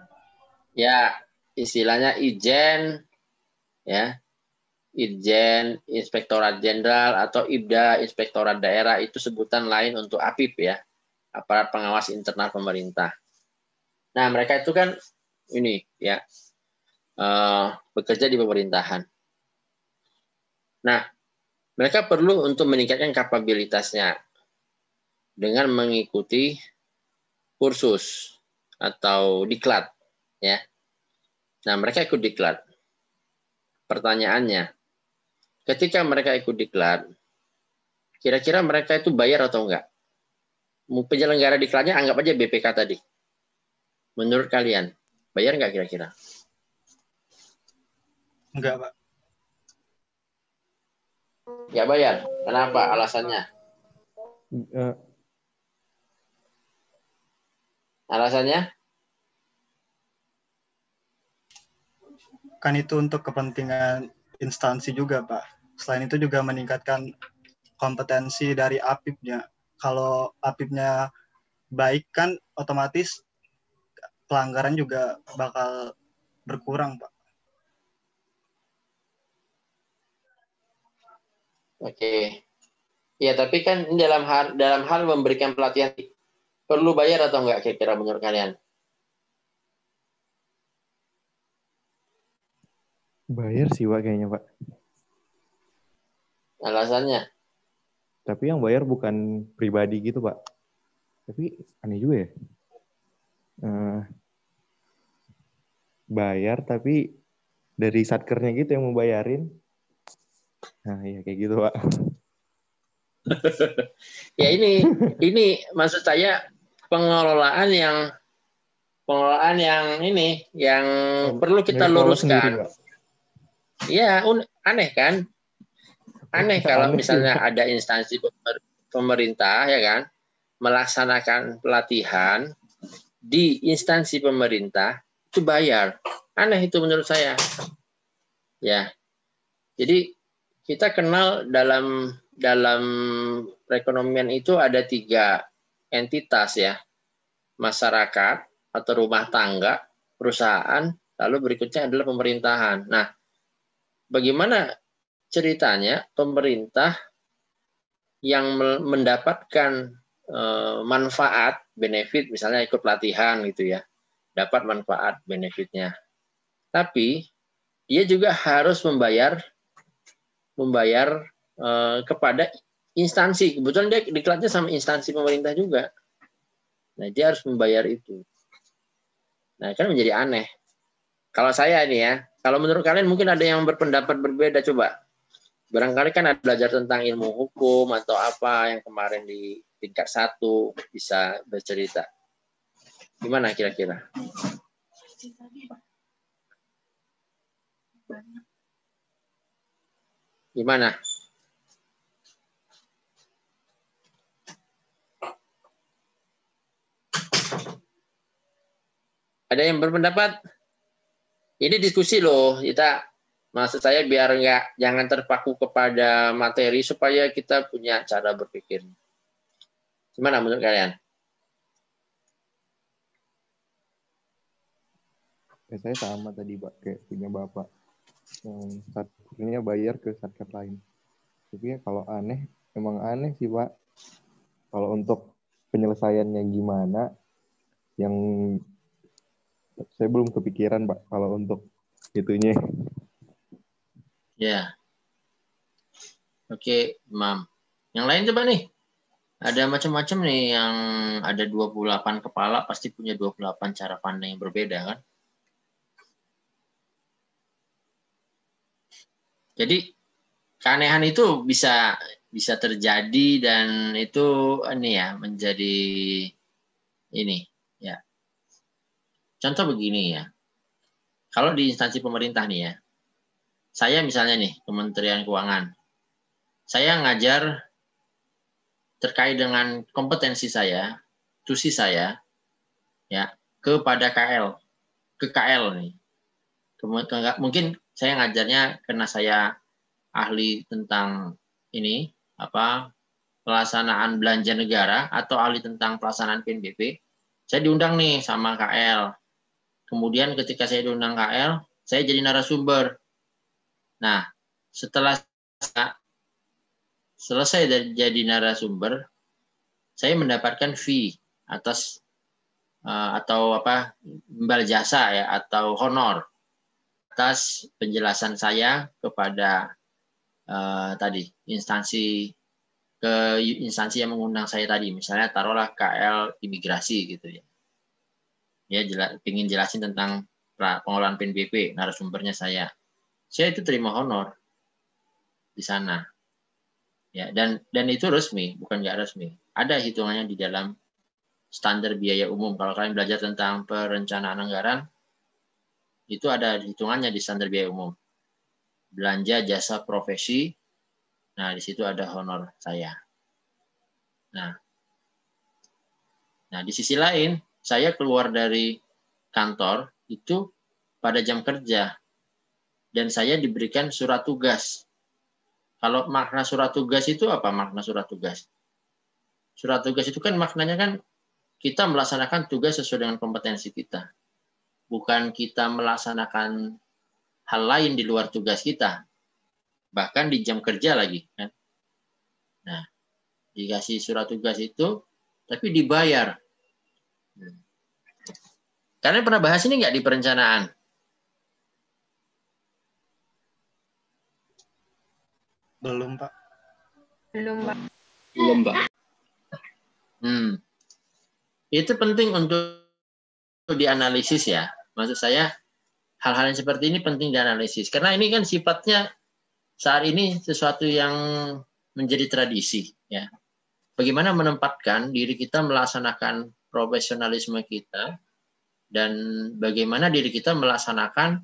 Ya, istilahnya Ijen, ya, Ijen Inspektorat Jenderal atau IBDA Inspektorat Daerah, itu sebutan lain untuk APIP ya, aparat pengawas internal pemerintah. Nah, mereka itu kan ini ya bekerja di pemerintahan. Nah, mereka perlu untuk meningkatkan kapabilitasnya dengan mengikuti kursus atau diklat ya. Nah, mereka ikut diklat. Pertanyaannya, ketika mereka ikut diklat, kira-kira mereka itu bayar atau enggak? Penyelenggara diklatnya anggap aja BPK tadi. Menurut kalian, bayar enggak kira-kira? Enggak Pak. Enggak bayar. Kenapa? Alasannya? Alasannya? Kan itu untuk kepentingan instansi juga Pak. Selain itu juga meningkatkan kompetensi dari APIP-nya. Kalau APIP-nya baik kan otomatis pelanggaran juga bakal berkurang Pak. Oke. Ya, tapi kan dalam hal memberikan pelatihan perlu bayar atau enggak kira-kira menurut kalian? Bayar sih Pak kayaknya Pak. Alasannya? Tapi yang bayar bukan pribadi gitu Pak. Tapi aneh juga ya. Bayar tapi dari satkernya gitu yang mau bayarin. Nah iya kayak gitu Pak. Ya ini maksud saya pengelolaan yang ini yang perlu kita luruskan. Iya, aneh kan? Aneh kalau misalnya ada instansi pemerintah ya kan melaksanakan pelatihan di instansi pemerintah itu bayar. Aneh itu menurut saya. Ya. Jadi kita kenal dalam perekonomian itu ada tiga entitas ya, masyarakat atau rumah tangga, perusahaan, lalu berikutnya adalah pemerintahan. Nah, bagaimana ceritanya pemerintah yang mendapatkan manfaat, benefit, misalnya ikut pelatihan gitu ya, dapat manfaat, benefitnya. Tapi dia juga harus membayar kepada instansi. Kebetulan dia diklatnya sama instansi pemerintah juga. Nah, dia harus membayar itu. Nah, kan menjadi aneh. Kalau saya ini ya, kalau menurut kalian mungkin ada yang berpendapat berbeda, coba. Barangkali kan ada belajar tentang ilmu hukum atau apa yang kemarin di tingkat 1 bisa bercerita. Gimana kira-kira? Gimana? Ada yang berpendapat? Ini diskusi loh, kita maksud saya biar jangan terpaku kepada materi supaya kita punya cara berpikir. Gimana menurut kalian? Ya, saya sama tadi Pak, kayak punya Bapak yang satkernya bayar ke satker lain. Tapi ya kalau aneh, emang aneh sih Pak. Kalau untuk penyelesaiannya gimana, yang saya belum kepikiran Pak kalau untuk itunya. Ya. Oke, Mam. Yang lain coba nih. Ada macam-macam nih yang ada 28 kepala pasti punya 28 cara pandang yang berbeda kan? Jadi keanehan itu bisa terjadi dan itu ini ya menjadi ini ya. Contoh begini ya. Kalau di instansi pemerintah nih ya. Saya misalnya nih Kementerian Keuangan. Saya ngajar terkait dengan kompetensi saya, tusi saya ya kepada KL, ke KL nih. Mungkin saya ngajarnya karena saya ahli tentang ini pelaksanaan belanja negara atau ahli tentang pelaksanaan PNBP. Saya diundang nih sama KL. Kemudian ketika saya diundang KL, saya jadi narasumber. Nah, setelah selesai jadi narasumber, saya mendapatkan fee atas atau imbal jasa ya atau honor atas penjelasan saya kepada tadi instansi yang mengundang saya tadi, misalnya taruhlah KL imigrasi gitu ya. Ya ingin jelasin tentang pengelolaan PNBP, narasumbernya saya itu terima honor di sana. Ya, dan itu resmi, bukan nggak resmi. Ada hitungannya di dalam standar biaya umum. Kalau kalian belajar tentang perencanaan anggaran, itu ada hitungannya di standar biaya umum. Belanja jasa profesi, nah di situ ada honor saya. Nah di sisi lain, saya keluar dari kantor itu pada jam kerja, dan saya diberikan surat tugas. Kalau makna surat tugas itu apa makna surat tugas? Surat tugas itu kan maknanya kan kita melaksanakan tugas sesuai dengan kompetensi kita. Bukan kita melaksanakan hal lain di luar tugas kita. Bahkan di jam kerja lagi. Kan? Nah, dikasih surat tugas itu, tapi dibayar. Kalian pernah bahas ini nggak di perencanaan? Belum, Pak. Belum, Pak. Belum, Pak. Itu penting untuk dianalisis ya. Maksud saya, hal-hal yang seperti ini penting dianalisis. Karena ini kan sifatnya saat ini sesuatu yang menjadi tradisi. Ya. Bagaimana menempatkan diri kita melaksanakan profesionalisme kita, dan bagaimana diri kita melaksanakan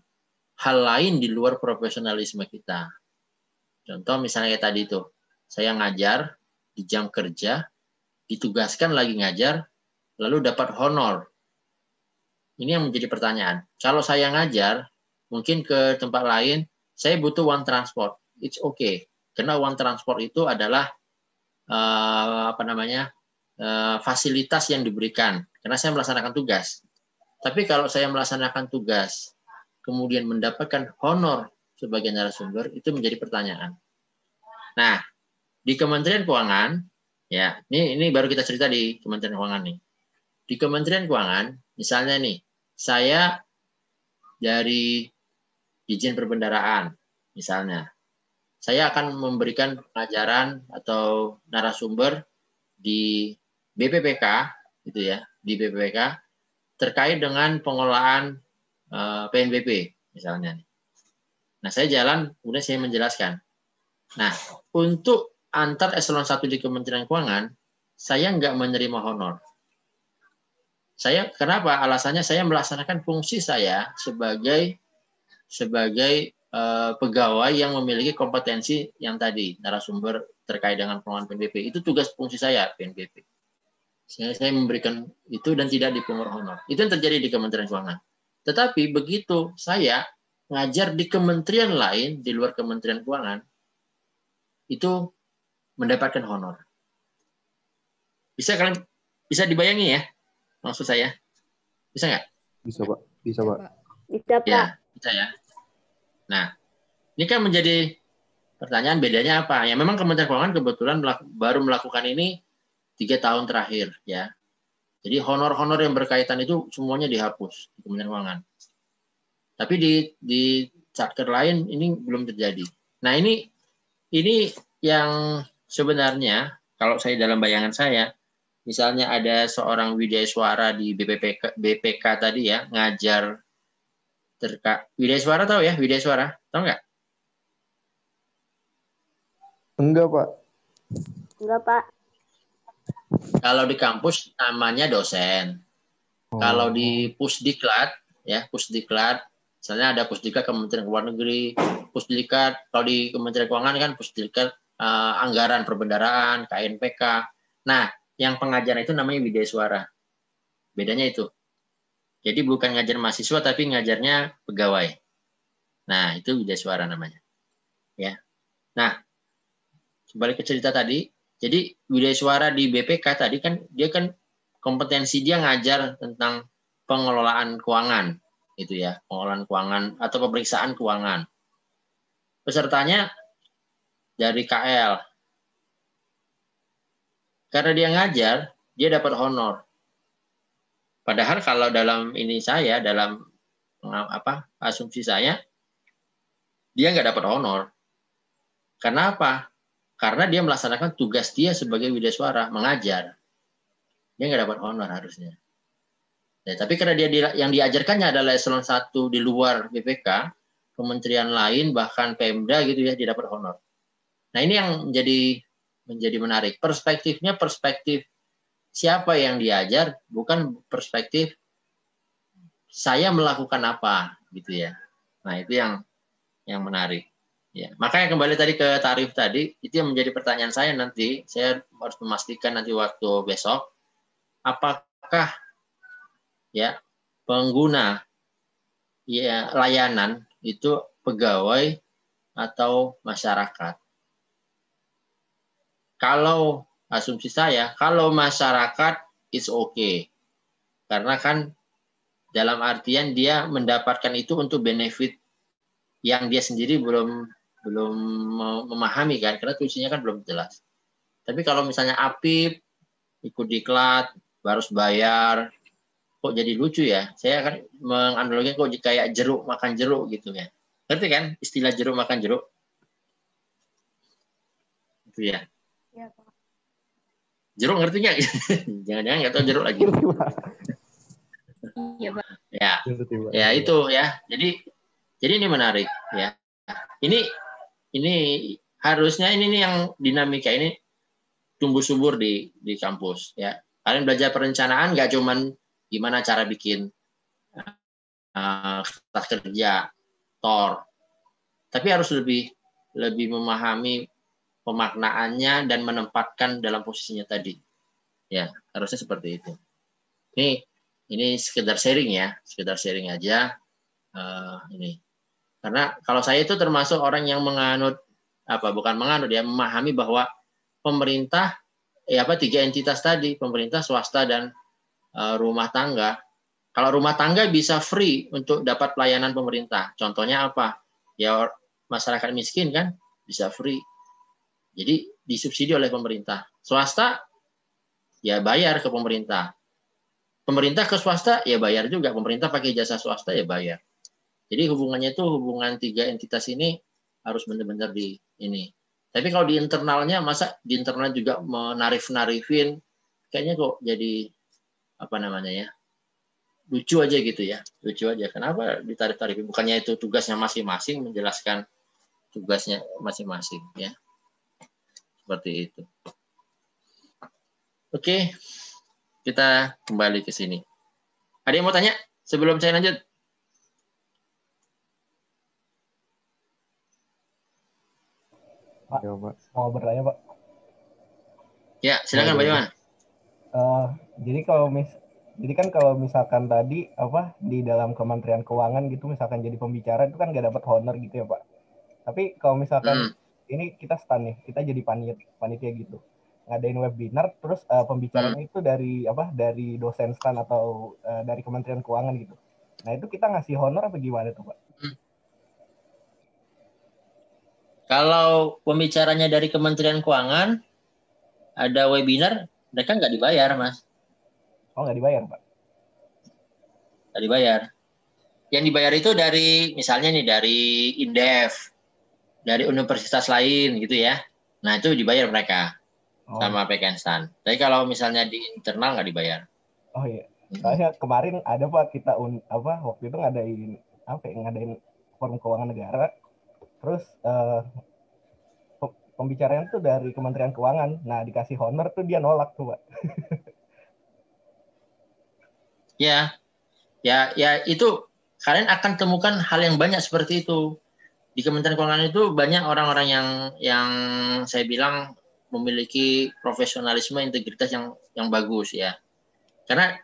hal lain di luar profesionalisme kita. Contoh misalnya kayak tadi itu, saya ngajar di jam kerja, ditugaskan lagi ngajar, lalu dapat honor. Ini yang menjadi pertanyaan. Kalau saya ngajar, mungkin ke tempat lain, saya butuh uang transport. It's okay. Karena uang transport itu adalah fasilitas yang diberikan karena saya melaksanakan tugas. Tapi kalau saya melaksanakan tugas kemudian mendapatkan honor sebagai narasumber, itu menjadi pertanyaan. Nah, di Kementerian Keuangan, ya, ini baru kita cerita di Kementerian Keuangan nih. Di Kementerian Keuangan, misalnya nih, saya dari Dijen Perbendaharaan, misalnya, saya akan memberikan pengajaran atau narasumber di BPPK, gitu ya, di BPPK terkait dengan pengelolaan PNBP, misalnya. Nah, saya jalan, kemudian saya menjelaskan. Nah, untuk antar eselon 1 di Kementerian Keuangan, saya nggak menerima honor. Kenapa? Alasannya saya melaksanakan fungsi saya sebagai pegawai yang memiliki kompetensi yang tadi, narasumber terkait dengan pengelolaan PNBP. Itu tugas fungsi saya, PNBP. Saya memberikan itu dan tidak dipungut honor. Itu yang terjadi di Kementerian Keuangan. Tetapi begitu saya ngajar di kementerian lain, di luar Kementerian Keuangan, itu mendapatkan honor. Bisa dibayangi ya, maksud saya? Bisa nggak? Bisa, Pak. Bisa, Pak. Bisa, Pak. Ya, bisa ya. Nah, ini kan menjadi pertanyaan bedanya apa? Ya memang Kementerian Keuangan kebetulan baru melakukan ini 3 tahun terakhir ya. Jadi honor-honor yang berkaitan itu semuanya dihapus di Kementerian Keuangan. Tapi di satker lain ini belum terjadi. Nah, ini yang sebenarnya kalau saya dalam bayangan saya, misalnya ada seorang widyaswara di BPK tadi ya, ngajar widyaswara, tahu ya, widyaswara, tahu nggak? Enggak, Pak. Enggak, Pak. Kalau di kampus namanya dosen. Kalau di Pusdiklat, ya Pusdiklat, misalnya ada Pusdiklat Kementerian Luar Negeri, Pusdiklat, kalau di Kementerian Keuangan kan Pusdiklat Anggaran Perbendaharaan, KNPK. Nah, yang pengajaran itu namanya widyaswara. Bedanya itu. Jadi bukan ngajar mahasiswa, tapi ngajarnya pegawai. Nah, itu widyaswara namanya. Ya. Nah, kembali ke cerita tadi. Jadi widyaswara di BPK tadi kan dia kan kompetensi dia ngajar tentang pengelolaan keuangan, gitu ya, pengelolaan keuangan atau pemeriksaan keuangan. Pesertanya dari KL. Karena dia ngajar, dia dapat honor. Padahal kalau dalam asumsi saya, dia nggak dapat honor. Karena apa? Karena dia melaksanakan tugas dia sebagai widyaswara, mengajar. Dia nggak dapat honor harusnya. Nah, tapi karena yang diajarkannya adalah eselon 1 di luar BPK, kementerian lain, bahkan Pemda gitu ya, dia dapat honor. Nah, ini yang menjadi menarik. Perspektifnya perspektif siapa yang diajar, bukan perspektif saya melakukan apa, gitu ya. Nah, itu yang menarik. Ya, makanya kembali tadi ke tarif tadi, itu yang menjadi pertanyaan saya nanti. Saya harus memastikan nanti waktu besok, apakah ya pengguna ya layanan itu pegawai atau masyarakat. Kalau asumsi saya, kalau masyarakat is okay. Karena kan dalam artian dia mendapatkan itu untuk benefit yang dia sendiri belum memahami kan, karena tulisannya kan belum jelas. Tapi kalau misalnya APIP ikut diklat harus bayar, kok jadi lucu ya? Saya akan menganalogikan kok kayak jeruk makan jeruk gitu ya. Ngerti kan istilah jeruk makan jeruk? Itu ya. Iya, Pak. Jeruk ngerti nggak? Jangan-jangan nggak tahu jeruk lagi. Iya, Pak. Ya, ya itu ya. Jadi ini menarik ya. Ini harusnya ini yang dinamika ini tumbuh subur di kampus ya. Kalian belajar perencanaan nggak cuman gimana cara bikin kertas kerja, TOR, tapi harus lebih memahami pemaknaannya dan menempatkan dalam posisinya tadi. Ya, harusnya seperti itu. Ini sekedar sharing ya, sekedar sharing aja ini. Karena kalau saya itu termasuk orang yang memahami bahwa pemerintah tiga entitas tadi, pemerintah, swasta, dan rumah tangga. Kalau rumah tangga bisa free untuk dapat pelayanan pemerintah. Contohnya apa? Ya masyarakat miskin kan bisa free. Jadi disubsidi oleh pemerintah. Swasta ya bayar ke pemerintah. Pemerintah ke swasta ya bayar juga. Pemerintah pakai jasa swasta ya bayar. Jadi hubungannya itu hubungan tiga entitas ini harus benar-benar di ini. Tapi kalau di internalnya, masa di internal juga menarif-narifin, kayaknya kok jadi apa namanya ya, lucu aja gitu ya, lucu aja. Kenapa ditarif-tarifin? Bukannya itu tugasnya masing-masing, menjelaskan tugasnya masing-masing ya, seperti itu. Oke, kita kembali ke sini. Ada yang mau tanya sebelum saya lanjut? Pak, ya, Pak. Mau bertanya, Pak? Ya, silakan Pak Iwan. Jadi kan kalau misalkan tadi apa di dalam Kementerian Keuangan gitu, misalkan jadi pembicara itu kan nggak dapat honor gitu ya, Pak. Tapi kalau misalkan ini kita stand nih, kita jadi panitia gitu, ngadain webinar, terus pembicaranya itu dari dosen stand atau dari Kementerian Keuangan gitu. Nah itu kita ngasih honor apa gimana tuh, Pak? Kalau pembicaranya dari Kementerian Keuangan, ada webinar, mereka nggak dibayar, Mas. Oh, nggak dibayar, Pak? Nggak dibayar. Yang dibayar itu dari, misalnya nih, dari Indef, dari universitas lain gitu ya. Nah, itu dibayar mereka sama Pekenstan. Tapi kalau misalnya di internal nggak dibayar. Oh iya. Soalnya kemarin ada Pak, kita waktu itu ngadain forum keuangan negara. Terus pembicaraan tuh dari Kementerian Keuangan. Nah, dikasih honor tuh dia nolak tuh, Pak. Ya itu kalian akan temukan hal yang banyak seperti itu. Di Kementerian Keuangan itu banyak orang-orang yang saya bilang memiliki profesionalisme, integritas yang bagus ya. Karena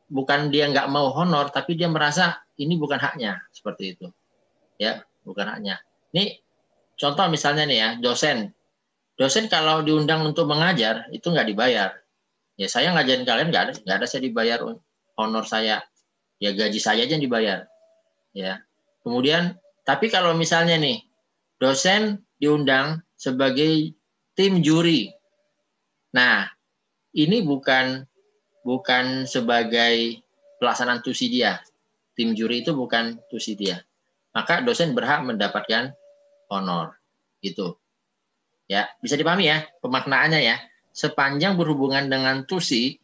bukan dia nggak mau honor, tapi dia merasa ini bukan haknya, seperti itu. Ya, bukan haknya. Ini contoh misalnya nih ya, dosen. Dosen kalau diundang untuk mengajar, itu nggak dibayar. Ya saya ngajarin kalian nggak ada saya dibayar honor saya. Ya gaji saya aja yang dibayar. Ya. Kemudian, tapi kalau misalnya nih, dosen diundang sebagai tim juri. Nah, ini bukan sebagai pelaksanaan tusi dia. Tim juri itu bukan tusi dia. Maka dosen berhak mendapatkan honor. Gitu. Ya, bisa dipahami ya pemaknaannya ya. Sepanjang berhubungan dengan tusi,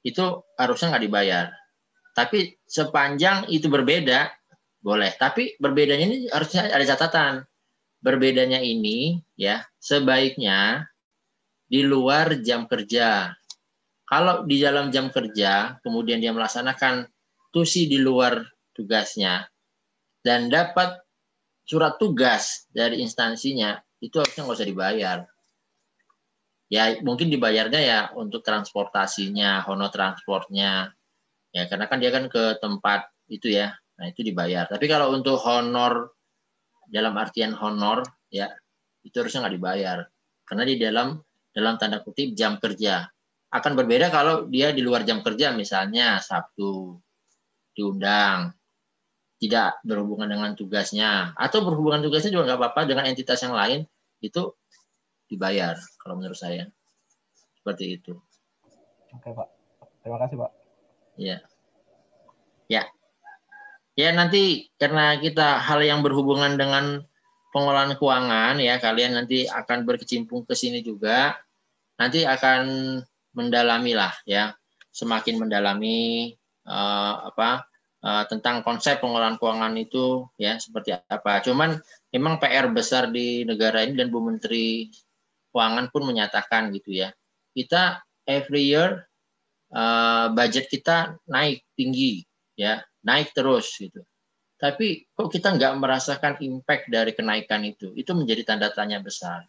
itu harusnya nggak dibayar. Tapi sepanjang itu berbeda, boleh. Tapi berbedanya ini harusnya ada catatan. Berbedanya ini ya sebaiknya di luar jam kerja. Kalau di dalam jam kerja, kemudian dia melaksanakan tusi di luar tugasnya dan dapat surat tugas dari instansinya, itu harusnya nggak usah dibayar. Ya mungkin dibayarnya ya untuk transportasinya, honor transportnya. Ya karena kan dia kan ke tempat itu ya. Nah, itu dibayar. Tapi kalau untuk honor dalam artian honor ya itu harusnya nggak dibayar. Karena di dalam tanda kutip jam kerja. Akan berbeda kalau dia di luar jam kerja, misalnya Sabtu diundang, tidak berhubungan dengan tugasnya, atau berhubungan tugasnya juga nggak apa-apa dengan entitas yang lain, itu dibayar kalau menurut saya. Seperti itu. Oke, Pak. Terima kasih, Pak. Ya nanti karena kita hal yang berhubungan dengan pengelolaan keuangan ya, kalian nanti akan berkecimpung ke sini juga. Nanti akan mendalami lah ya, semakin mendalami tentang konsep pengelolaan keuangan itu ya seperti apa. Cuman memang PR besar di negara ini dan Bu Menteri Keuangan pun menyatakan gitu ya. Kita every year budget kita naik tinggi ya, naik terus gitu. Tapi kok kita nggak merasakan impact dari kenaikan itu? Itu menjadi tanda tanya besar.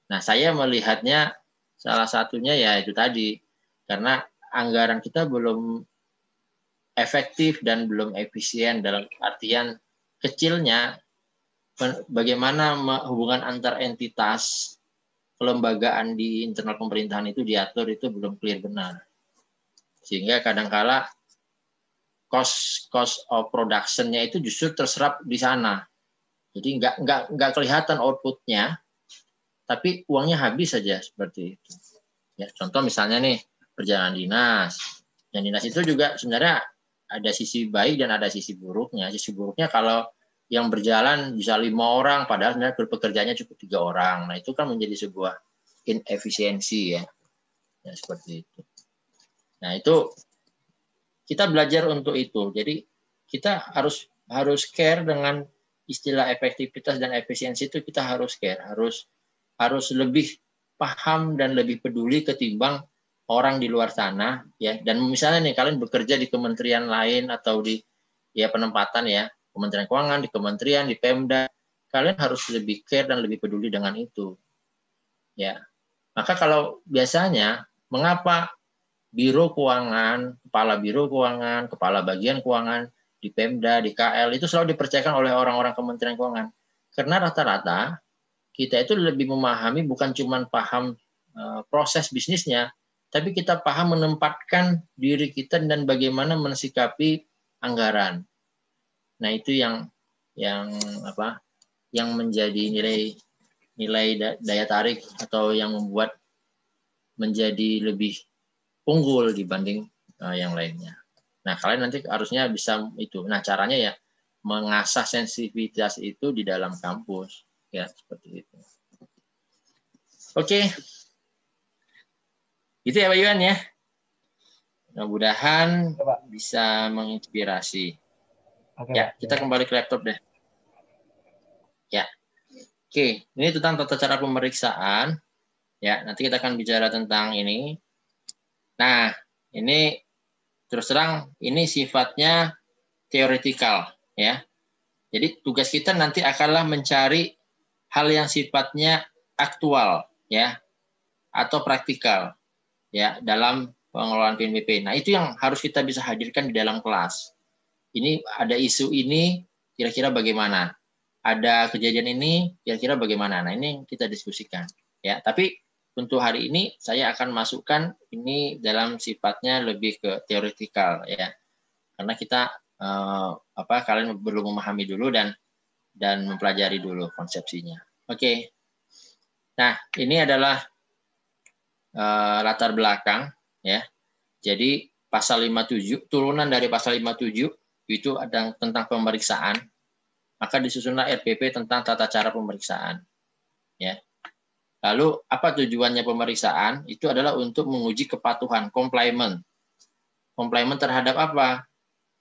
Nah, saya melihatnya salah satunya ya itu tadi, karena anggaran kita belum efektif dan belum efisien dalam artian kecilnya bagaimana hubungan antar entitas kelembagaan di internal pemerintahan itu diatur itu belum clear benar. Sehingga kadangkala cost of production-nya itu justru terserap di sana. Jadi nggak kelihatan output-nya, tapi uangnya habis saja seperti itu. Ya, contoh misalnya nih perjalanan dinas. Dan dinas itu juga sebenarnya ada sisi baik dan ada sisi buruknya. Sisi buruknya kalau yang berjalan bisa 5 orang, padahal sebenarnya pekerjaannya cukup 3 orang. Nah, itu kan menjadi sebuah inefisiensi ya. Ya, seperti itu. Nah, itu kita belajar untuk itu. Jadi kita harus care dengan istilah efektivitas dan efisiensi itu, kita harus care, harus lebih paham dan lebih peduli ketimbang orang di luar sana ya. Dan misalnya nih kalian bekerja di kementerian lain atau di ya penempatan ya, Kementerian Keuangan, di kementerian, di Pemda, kalian harus lebih care dan lebih peduli dengan itu. Ya. Maka kalau biasanya mengapa Biro Keuangan, Kepala Biro Keuangan, Kepala Bagian Keuangan di Pemda, di KL itu selalu dipercayakan oleh orang-orang Kementerian Keuangan. Karena rata-rata kita itu lebih memahami, bukan cuma paham proses bisnisnya, tapi kita paham menempatkan diri kita dan bagaimana mensikapi anggaran. Nah, itu yang menjadi nilai daya tarik atau yang membuat menjadi lebih unggul dibanding yang lainnya. Nah, kalian nanti harusnya bisa itu. Nah, caranya ya mengasah sensitivitas itu di dalam kampus, ya seperti itu. Oke, gitu ya Pak Yuan ya. Mudah-mudahan bisa menginspirasi. Oke, ya, Pak. kita kembali ke laptop deh. Ya, oke. Ini tentang tata cara pemeriksaan. Ya, nanti kita akan bicara tentang ini. Nah, ini terus terang ini sifatnya teoretikal ya. Jadi tugas kita nanti akanlah mencari hal yang sifatnya aktual ya atau praktikal ya dalam pengelolaan PNBP. Nah, itu yang harus kita bisa hadirkan di dalam kelas. Ini ada isu ini kira-kira bagaimana? Ada kejadian ini kira-kira bagaimana? Nah, ini kita diskusikan ya. Tapi untuk hari ini saya akan masukkan ini dalam sifatnya lebih ke teoretikal ya. Karena kita kalian perlu memahami dulu dan mempelajari dulu konsepsinya. Oke. Nah, ini adalah latar belakang ya. Jadi pasal 57 turunan dari pasal 57 itu ada tentang pemeriksaan. Maka disusunlah RPP tentang tata cara pemeriksaan. Ya. Lalu apa tujuannya pemeriksaan? Itu adalah untuk menguji kepatuhan, compliance. Compliance terhadap apa?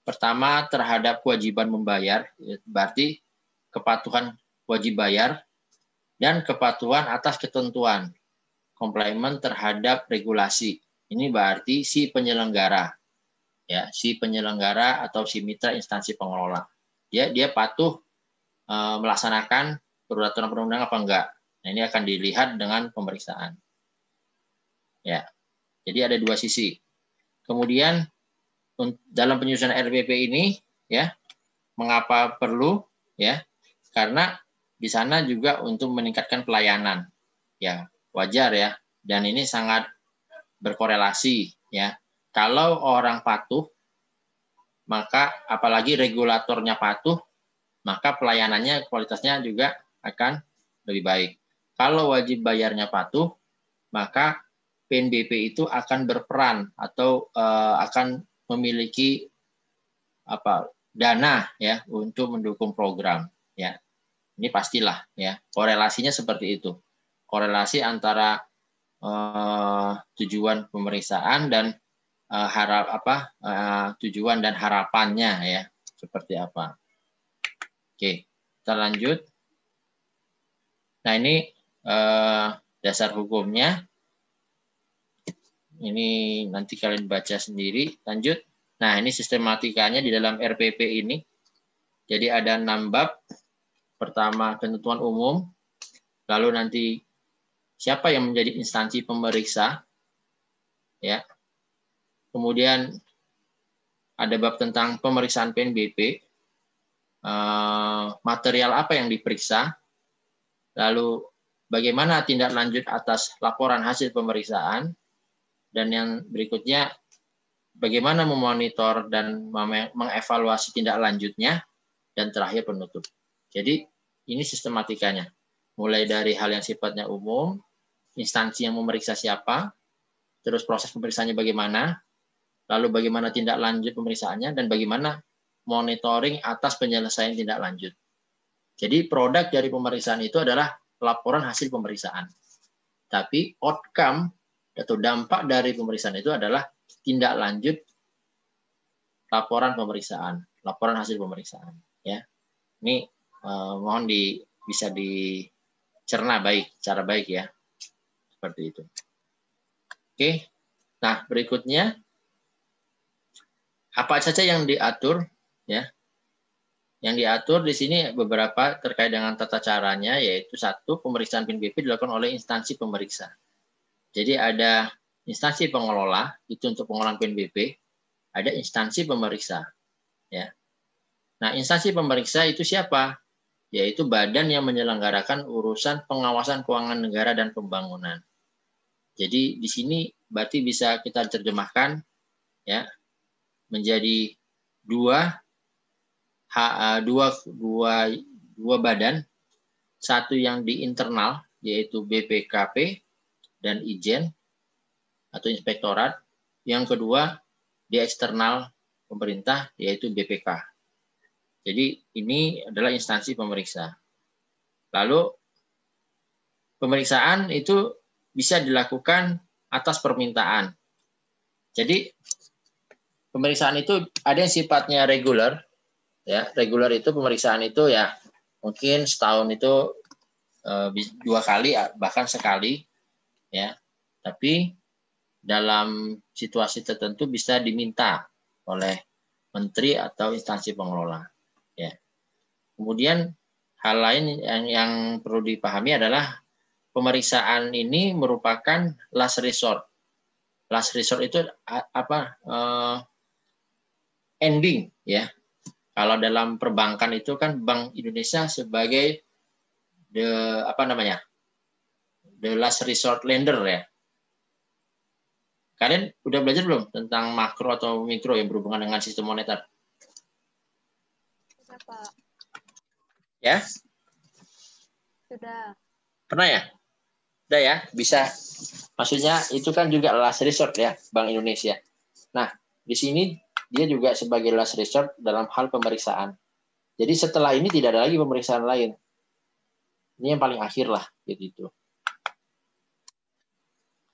Pertama, terhadap kewajiban membayar, berarti kepatuhan wajib bayar, dan kepatuhan atas ketentuan. Compliance terhadap regulasi. Ini berarti si penyelenggara. Ya, si penyelenggara atau si mitra instansi pengelola. Dia patuh melaksanakan peraturan perundang-undangan apa enggak. Nah, ini akan dilihat dengan pemeriksaan. Ya. Jadi ada dua sisi. Kemudian dalam penyusunan RPP ini ya, mengapa perlu ya? Karena di sana juga untuk meningkatkan pelayanan. Ya, wajar ya. Dan ini sangat berkorelasi ya. Kalau orang patuh, maka apalagi regulatornya patuh, maka pelayanannya kualitasnya juga akan lebih baik. Kalau wajib bayarnya patuh, maka PNBP itu akan berperan atau akan memiliki dana ya untuk mendukung program ya. Ini pastilah ya, korelasinya seperti itu. Korelasi antara tujuan pemeriksaan dan tujuan dan harapannya ya seperti apa. Oke, kita lanjut. Nah, ini dasar hukumnya. Ini nanti kalian baca sendiri. Lanjut. Nah, ini sistematikanya di dalam RPP ini. Jadi ada 6 bab. Pertama, ketentuan umum. Lalu nanti siapa yang menjadi instansi pemeriksa. Ya. Kemudian ada bab tentang pemeriksaan PNBP. Material apa yang diperiksa. Lalu bagaimana tindak lanjut atas laporan hasil pemeriksaan, dan yang berikutnya bagaimana memonitor dan mengevaluasi tindak lanjutnya, dan terakhir penutup. Jadi ini sistematikanya. Mulai dari hal yang sifatnya umum, instansi yang memeriksa siapa, terus proses pemeriksaannya bagaimana, lalu bagaimana tindak lanjut pemeriksaannya, dan bagaimana monitoring atas penyelesaian tindak lanjut. Jadi produk dari pemeriksaan itu adalah laporan hasil pemeriksaan. Tapi outcome atau dampak dari pemeriksaan itu adalah tindak lanjut laporan pemeriksaan, laporan hasil pemeriksaan. Ya, ini mohon bisa dicerna secara baik ya, seperti itu. Oke, nah berikutnya apa saja yang diatur ya? Yang diatur di sini beberapa terkait dengan tata caranya, yaitu satu, pemeriksaan PNBP dilakukan oleh instansi pemeriksa. Jadi ada instansi pengelola, itu untuk pengelolaan PNBP, ada instansi pemeriksa. Ya. Nah, instansi pemeriksa itu siapa? Yaitu badan yang menyelenggarakan urusan pengawasan keuangan negara dan pembangunan. Jadi di sini berarti bisa kita terjemahkan ya menjadi dua badan, satu yang di internal yaitu BPKP dan Ijen atau inspektorat, yang kedua di eksternal pemerintah yaitu BPK. Jadi ini adalah instansi pemeriksa. Lalu pemeriksaan itu bisa dilakukan atas permintaan. Jadi pemeriksaan itu ada yang sifatnya reguler. Ya, reguler itu pemeriksaan itu ya mungkin setahun itu 2 kali bahkan sekali ya. Tapi dalam situasi tertentu bisa diminta oleh menteri atau instansi pengelola ya. Kemudian hal lain yang perlu dipahami adalah pemeriksaan ini merupakan last resort. Last resort itu apa? Ending ya. Kalau dalam perbankan itu kan Bank Indonesia sebagai the last resort lender ya. Kalian udah belajar belum tentang makro atau mikro yang berhubungan dengan sistem moneter? Sudah, Pak. Ya? Sudah. Pernah ya? Udah ya? Bisa. Maksudnya itu kan juga last resort ya, Bank Indonesia. Nah, di sini dia juga sebagai last resort dalam hal pemeriksaan. Jadi setelah ini tidak ada lagi pemeriksaan lain. Ini yang paling akhir lah, gitu.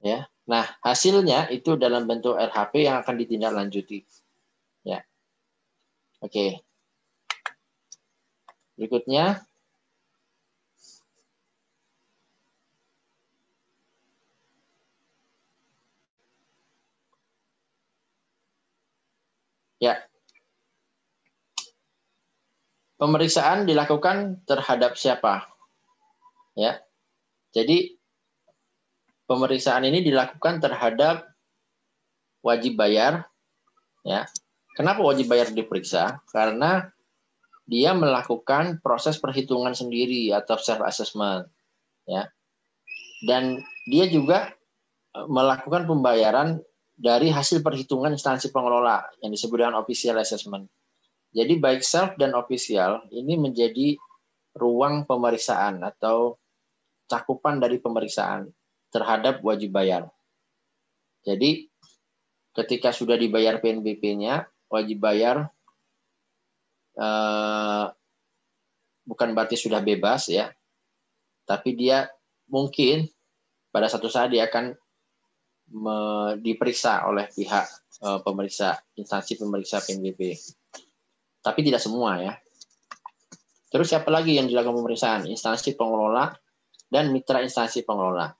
Ya. Nah, hasilnya itu dalam bentuk RHP yang akan ditindaklanjuti. Ya. Oke. Berikutnya. Ya. Pemeriksaan dilakukan terhadap siapa? Ya. Jadi pemeriksaan ini dilakukan terhadap wajib bayar ya. Kenapa wajib bayar diperiksa? Karena dia melakukan proses perhitungan sendiri atau self assessment ya. Dan dia juga melakukan pembayaran dari hasil perhitungan instansi pengelola yang disebut dengan official assessment. Jadi baik self dan official ini menjadi ruang pemeriksaan atau cakupan dari pemeriksaan terhadap wajib bayar. Jadi ketika sudah dibayar PNBP-nya, wajib bayar bukan berarti sudah bebas ya, tapi dia mungkin pada satu saat dia akan diperiksa oleh pihak pemeriksa, instansi pemeriksa PNBP. Tapi tidak semua ya. Terus siapa lagi yang dilakukan pemeriksaan? Instansi pengelola dan mitra instansi pengelola.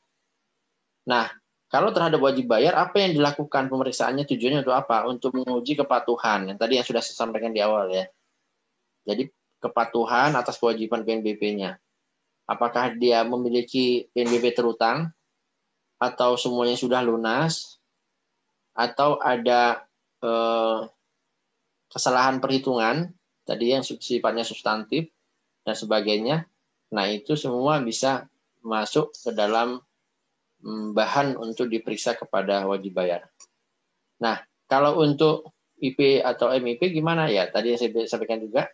Nah, kalau terhadap wajib bayar, apa yang dilakukan pemeriksaannya tujuannya untuk apa? Untuk menguji kepatuhan. Yang tadi yang sudah saya sampaikan di awal ya. Jadi kepatuhan atas kewajiban PNBP-nya. Apakah dia memiliki PNBP terutang? Atau semuanya sudah lunas? Atau ada kesalahan perhitungan, tadi yang sifatnya substantif, dan sebagainya. Nah, itu semua bisa masuk ke dalam bahan untuk diperiksa kepada wajib bayar. Nah, kalau untuk IP atau MIP gimana ya? Tadi saya sampaikan juga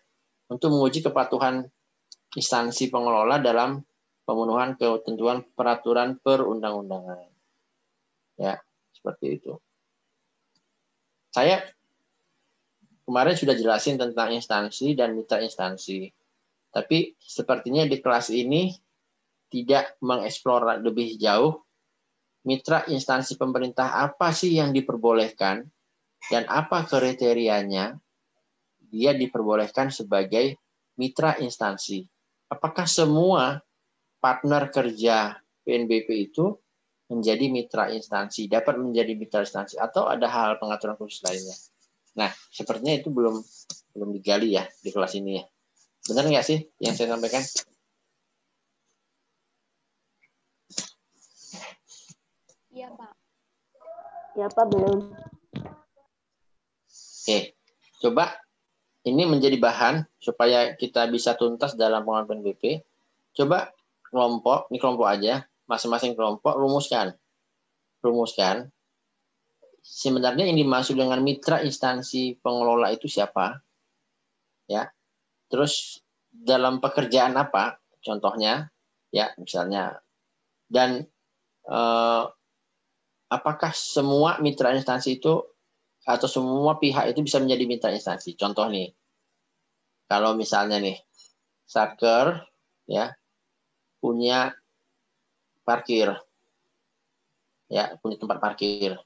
untuk menguji kepatuhan instansi pengelola dalam pemenuhan ketentuan peraturan perundang-undangan. Ya, seperti itu. Saya kemarin sudah jelasin tentang instansi dan mitra instansi. Tapi sepertinya di kelas ini tidak mengeksplor lebih jauh mitra instansi pemerintah apa sih yang diperbolehkan dan apa kriterianya dia diperbolehkan sebagai mitra instansi. Apakah semua partner kerja PNBP itu menjadi mitra instansi, dapat menjadi mitra instansi, atau ada hal pengaturan khusus lainnya? Nah, sepertinya itu belum digali ya di kelas ini ya. Benar nggak sih yang saya sampaikan? Iya, Pak. Ya, Pak, belum. Oke, coba ini menjadi bahan supaya kita bisa tuntas dalam pengawasan PNBP. Coba kelompok, ini kelompok aja, masing-masing kelompok rumuskan. Sebenarnya yang dimaksud dengan mitra instansi pengelola itu siapa? Ya. Terus dalam pekerjaan apa? Contohnya, ya misalnya. Dan apakah semua mitra instansi itu atau semua pihak itu bisa menjadi mitra instansi? Contoh nih, kalau misalnya nih, Satker ya punya parkir, ya punya tempat parkir.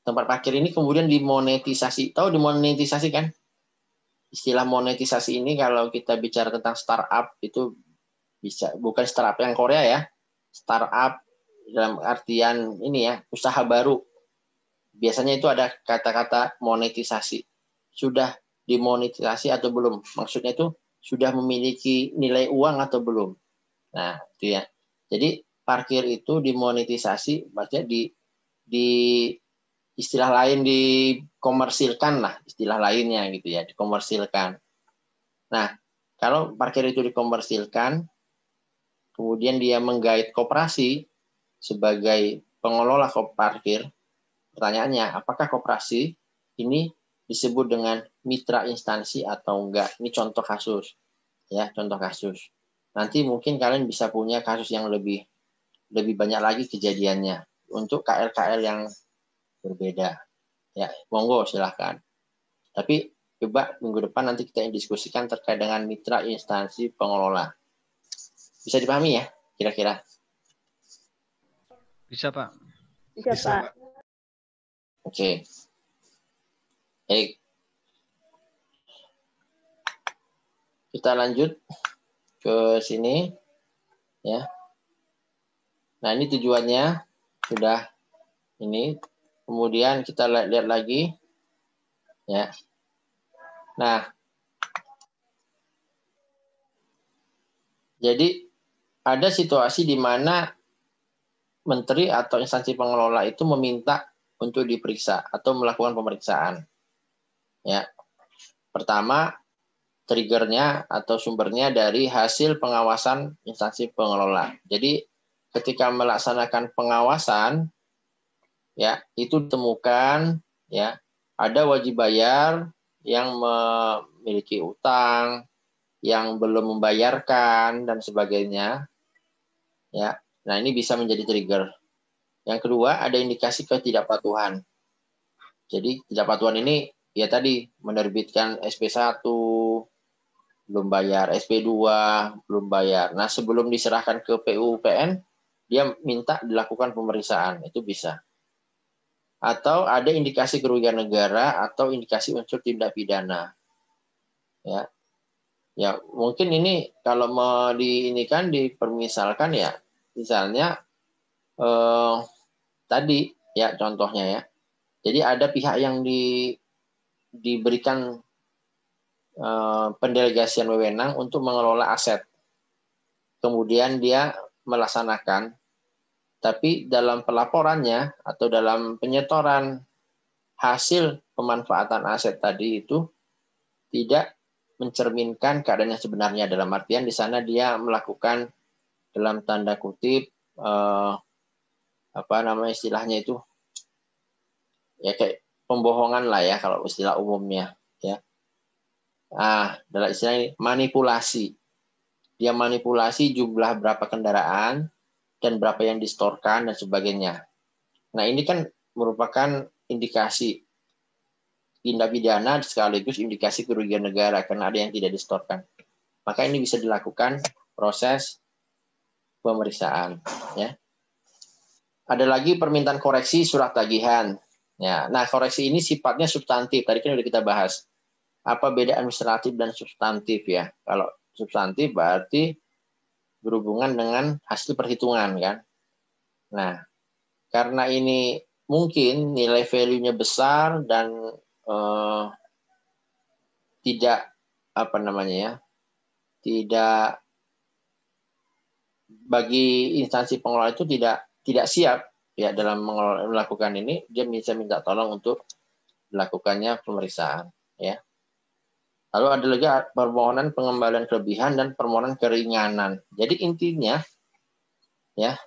Tempat parkir ini kemudian dimonetisasi. Tahu dimonetisasi kan? Istilah monetisasi ini kalau kita bicara tentang startup itu bisa, bukan startup yang Korea ya, startup dalam artian ini ya, usaha baru. Biasanya itu ada kata-kata monetisasi. Sudah dimonetisasi atau belum? Maksudnya itu sudah memiliki nilai uang atau belum? Nah, itu ya. Jadi parkir itu dimonetisasi, maksudnya di istilah lain dikomersilkan lah, istilah lainnya gitu ya, dikomersilkan. Nah, kalau parkir itu dikomersilkan, kemudian dia menggait koperasi sebagai pengelola parkir, pertanyaannya, apakah koperasi ini disebut dengan mitra instansi atau enggak? Ini contoh kasus, ya, contoh kasus. Nanti mungkin kalian bisa punya kasus yang lebih banyak lagi kejadiannya untuk KL-KL yang berbeda. Ya, monggo silahkan. Tapi coba minggu depan nanti kita diskusikan terkait dengan mitra instansi pengelola. Bisa dipahami ya, kira-kira? Bisa, Pak. Bisa, Pak. Oke. Baik. Kita lanjut ke sini. Ya. Nah, ini tujuannya sudah ini. Kemudian kita lihat lagi. Ya. Nah, jadi ada situasi di mana menteri atau instansi pengelola itu meminta untuk diperiksa atau melakukan pemeriksaan. Ya. Pertama, triggernya atau sumbernya dari hasil pengawasan instansi pengelola. Jadi ketika melaksanakan pengawasan, ya itu ditemukan ya ada wajib bayar yang memiliki utang, yang belum membayarkan dan sebagainya. Ya. Nah, ini bisa menjadi trigger. Yang kedua, ada indikasi ketidakpatuhan. Jadi, ketidakpatuhan ini ya tadi menerbitkan SP1 belum bayar, SP2 belum bayar. Nah, sebelum diserahkan ke PUPN, dia minta dilakukan pemeriksaan, itu bisa. Atau ada indikasi kerugian negara atau indikasi unsur tindak pidana. Ya. Ya, mungkin ini kalau mau dipermisalkan ya, misalnya tadi ya contohnya ya. Jadi ada pihak yang diberikan pendelegasian wewenang untuk mengelola aset. Kemudian dia melaksanakan, tapi dalam pelaporannya atau dalam penyetoran hasil pemanfaatan aset tadi itu tidak mencerminkan keadaan yang sebenarnya, dalam artian di sana dia melakukan dalam tanda kutip apa namanya istilahnya itu, ya kayak pembohongan lah ya kalau istilah umumnya ya. Dalam istilah ini manipulasi. Dia manipulasi jumlah berapa kendaraan dan berapa yang distorkan dan sebagainya. Nah, ini kan merupakan indikasi tindak pidana sekaligus indikasi kerugian negara karena ada yang tidak distorkan. Maka ini bisa dilakukan proses pemeriksaan ya. Ada lagi permintaan koreksi surat tagihan. Ya, nah koreksi ini sifatnya substantif. Tadi kan sudah kita bahas. Apa beda administratif dan substantif ya? Kalau substantif berarti berhubungan dengan hasil perhitungan kan. Nah, karena ini mungkin nilai value-nya besar dan tidak apa namanya ya, tidak bagi instansi pengelola itu tidak siap ya dalam melakukan ini, dia bisa minta tolong untuk dilakukannya pemeriksaan ya. Lalu ada lagi permohonan pengembalian kelebihan dan permohonan keringanan. Jadi intinya ya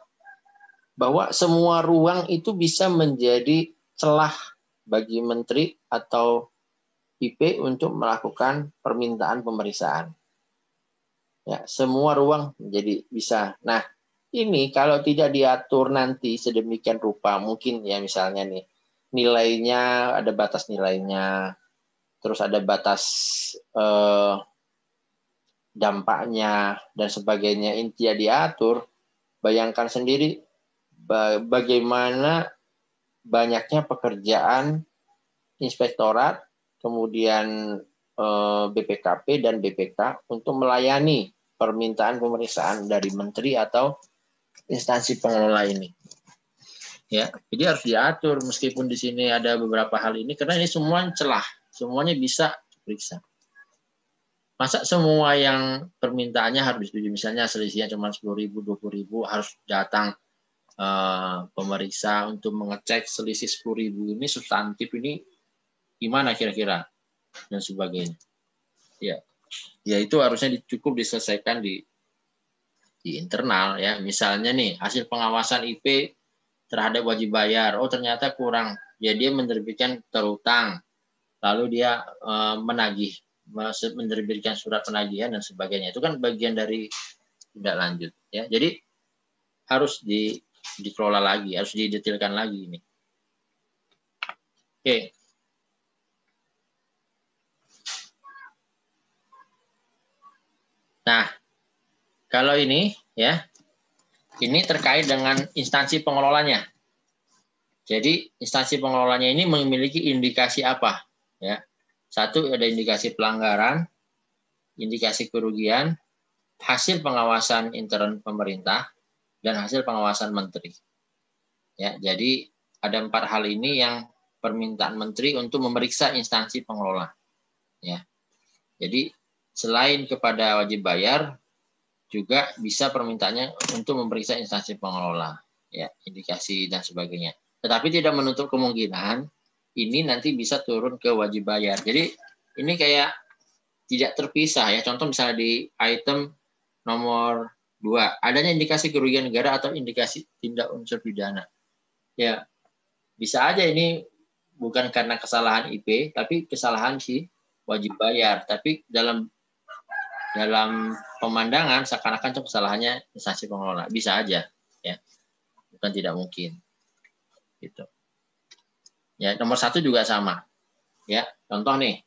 bahwa semua ruang itu bisa menjadi celah bagi menteri atau IP untuk melakukan permintaan pemeriksaan. Ya, semua ruang menjadi bisa. Nah, ini kalau tidak diatur nanti sedemikian rupa, mungkin ya misalnya nih nilainya ada batas nilainya, terus ada batas dampaknya dan sebagainya, ini tidak diatur. Bayangkan sendiri bagaimana banyaknya pekerjaan inspektorat, kemudian BPKP dan BPK untuk melayani permintaan pemeriksaan dari menteri atau instansi pengelola ini. Ya, jadi harus diatur meskipun di sini ada beberapa hal ini karena ini semua celah, semuanya bisa diperiksa. Masa semua yang permintaannya harus disetujui, misalnya selisihnya cuma 10.000, 20.000 harus datang pemeriksa untuk mengecek selisih 10.000 ini substantif ini gimana kira-kira dan sebagainya. Ya itu harusnya cukup diselesaikan di internal ya. Misalnya nih hasil pengawasan IP terhadap wajib bayar, oh ternyata kurang, ya dia menerbitkan terutang, lalu dia menagih, menerbitkan surat penagihan dan sebagainya. Itu kan bagian dari tindak lanjut ya. Jadi harus dikelola lagi, harus didetailkan lagi ini. Oke. Nah, kalau ini ya, ini terkait dengan instansi pengelolanya. Jadi instansi pengelolanya ini memiliki indikasi apa? Ya, satu ada indikasi pelanggaran, indikasi kerugian, hasil pengawasan intern pemerintah, dan hasil pengawasan menteri. Ya, jadi ada 4 hal ini yang permintaan menteri untuk memeriksa instansi pengelola. Ya, jadi selain kepada wajib bayar, juga bisa permintaannya untuk memeriksa instansi pengelola, ya, indikasi dan sebagainya. Tetapi tidak menutup kemungkinan ini nanti bisa turun ke wajib bayar. Jadi ini kayak tidak terpisah ya. Contoh misalnya di item nomor 2, adanya indikasi kerugian negara atau indikasi tindak unsur pidana. Ya, bisa aja ini bukan karena kesalahan IP, tapi kesalahan si wajib bayar. Tapi dalam pemandangan seakan-akan itu kesalahannya instansi pengelola. Bisa aja ya. Bukan tidak mungkin. Gitu. Ya, nomor 1 juga sama. Ya, contoh nih.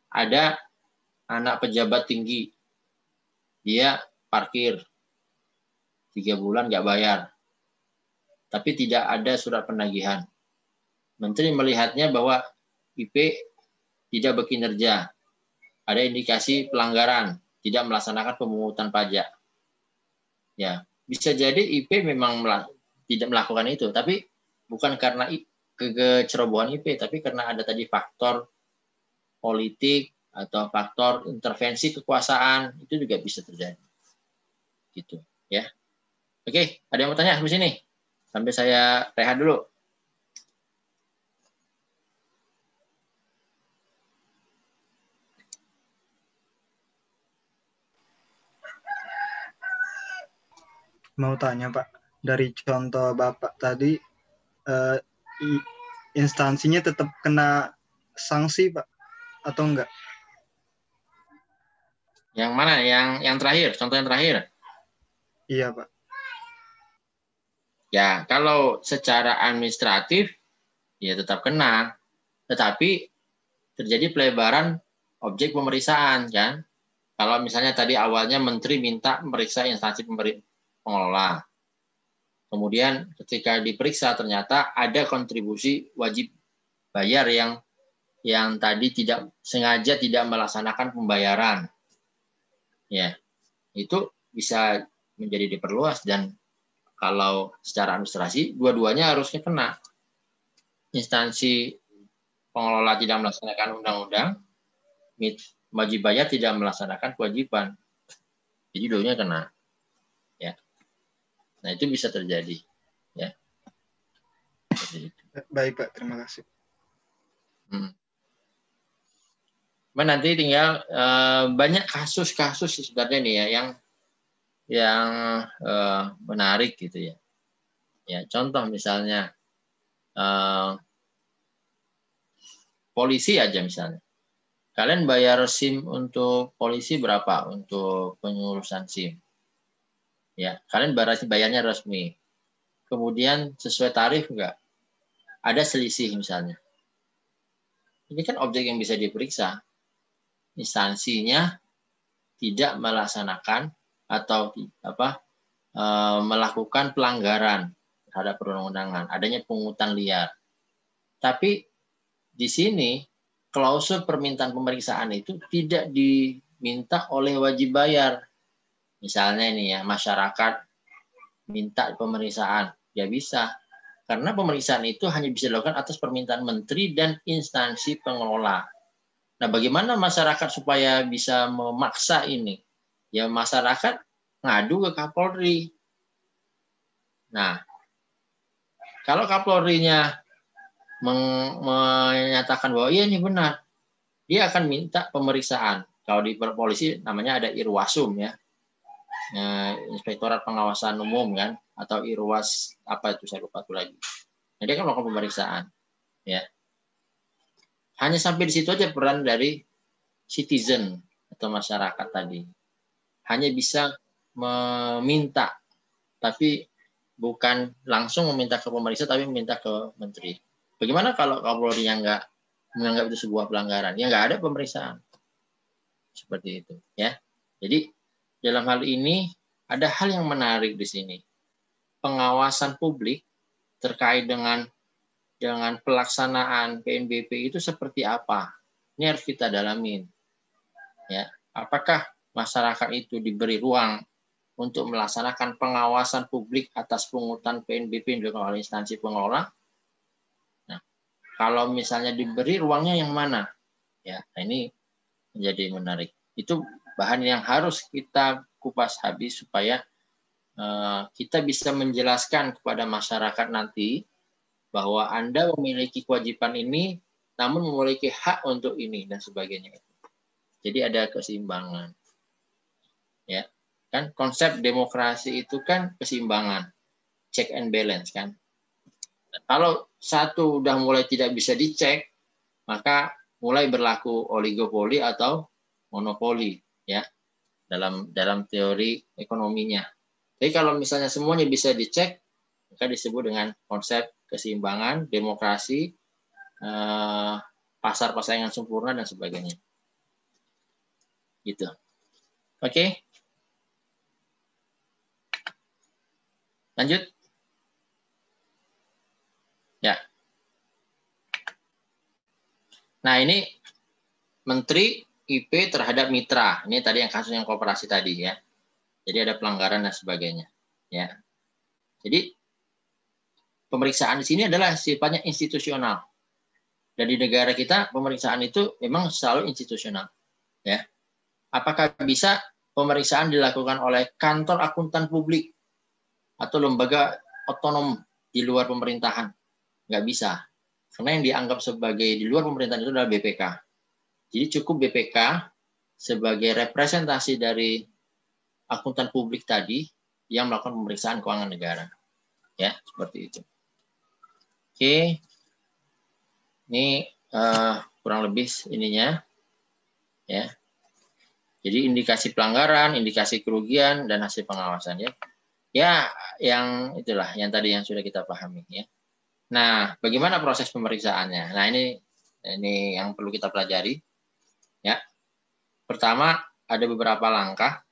Ada anak pejabat tinggi. Dia parkir 3 bulan nggak bayar. Tapi tidak ada surat penagihan. Menteri melihatnya bahwa IP tidak berkinerja. Ada indikasi pelanggaran, tidak melaksanakan pemungutan pajak. Ya, bisa jadi IP memang tidak melakukan itu, tapi bukan karena kecerobohan IP, tapi karena ada tadi faktor politik atau faktor intervensi kekuasaan, itu juga bisa terjadi. Gitu, ya. Oke, ada yang mau tanya di sini? Sampai saya rehat dulu. Mau tanya Pak, dari contoh Bapak tadi, instansinya tetap kena sanksi Pak, atau enggak? Yang mana? Yang terakhir, contoh yang terakhir. Iya Pak. Ya, kalau secara administratif, ya tetap kena. Tetapi terjadi pelebaran objek pemeriksaan, kan? Kalau misalnya tadi awalnya menteri minta memeriksa instansi pengelola. Kemudian ketika diperiksa ternyata ada kontribusi wajib bayar yang tadi tidak sengaja tidak melaksanakan pembayaran. Ya, itu bisa menjadi diperluas, dan kalau secara administrasi dua-duanya harusnya kena. Instansi pengelola tidak melaksanakan undang-undang, wajib bayar tidak melaksanakan kewajiban. Jadi dua-duanya kena. Ya. Nah, itu bisa terjadi, ya. Baik Pak, terima kasih. Nanti tinggal banyak kasus-kasus sebenarnya nih ya yang menarik gitu ya. Ya, contoh misalnya polisi aja misalnya. Kalian bayar SIM untuk polisi berapa untuk pengurusan SIM? Ya, kalian bayarnya resmi. Kemudian sesuai tarif enggak? Ada selisih misalnya. Ini kan objek yang bisa diperiksa. Instansinya tidak melaksanakan atau melakukan pelanggaran terhadap perundang-undangan, adanya pungutan liar. Tapi di sini klausul permintaan pemeriksaan itu tidak diminta oleh wajib bayar. Misalnya ini ya, masyarakat minta pemeriksaan, ya bisa. Karena pemeriksaan itu hanya bisa dilakukan atas permintaan menteri dan instansi pengelola. Nah, bagaimana masyarakat supaya bisa memaksa ini? Ya, masyarakat ngadu ke Kapolri. Nah, kalau Kapolrinya menyatakan bahwa iya ini benar, dia akan minta pemeriksaan. Kalau di polisi namanya ada Irwasum ya, Inspektorat Pengawasan Umum kan, atau Irwas apa itu saya lupa tuh lagi. Nah, dia akan melakukan pemeriksaan, ya. Hanya sampai di situ aja peran dari citizen atau masyarakat tadi. Hanya bisa meminta, tapi bukan langsung meminta ke pemeriksa, tapi meminta ke menteri. Bagaimana kalau Kapolri yang nggak menganggap itu sebuah pelanggaran? Ya nggak ada pemeriksaan. Seperti itu, ya. Jadi dalam hal ini ada hal yang menarik di sini. Pengawasan publik terkait dengan pelaksanaan PNBP itu seperti apa? Ini harus kita dalamin. Ya, apakah masyarakat itu diberi ruang untuk melaksanakan pengawasan publik atas pungutan PNBP yang dilakukan oleh instansi pengelola? Nah, kalau misalnya diberi ruangnya yang mana? Ya, nah ini menjadi menarik. Itu bahan yang harus kita kupas habis supaya kita bisa menjelaskan kepada masyarakat nanti bahwa Anda memiliki kewajiban ini, namun memiliki hak untuk ini dan sebagainya. Jadi ada keseimbangan. Ya, kan konsep demokrasi itu kan keseimbangan, check and balance kan. Kalau satu udah mulai tidak bisa dicek, maka mulai berlaku oligopoli atau monopoli ya dalam teori ekonominya. Jadi kalau misalnya semuanya bisa dicek, maka disebut dengan konsep keseimbangan, demokrasi, pasar persaingan sempurna dan sebagainya. Gitu. Oke. Lanjut. Ya. Nah, ini Menteri IP terhadap mitra. Ini tadi yang kasus yang koperasi tadi ya. Jadi ada pelanggaran dan sebagainya. Ya. Jadi pemeriksaan di sini adalah sifatnya institusional. Dan di negara kita pemeriksaan itu memang selalu institusional. Ya. Apakah bisa pemeriksaan dilakukan oleh kantor akuntan publik atau lembaga otonom di luar pemerintahan? Nggak bisa. Karena yang dianggap sebagai di luar pemerintahan itu adalah BPK. Jadi cukup BPK sebagai representasi dari akuntan publik tadi yang melakukan pemeriksaan keuangan negara. Ya, seperti itu. Oke. Ini kurang lebih ininya. Ya. Jadi indikasi pelanggaran, indikasi kerugian, dan hasil pengawasan ya. Ya, yang itulah yang tadi yang sudah kita pahami ya. Nah, bagaimana proses pemeriksaannya? Nah, ini yang perlu kita pelajari. Ya. Pertama, ada beberapa langkah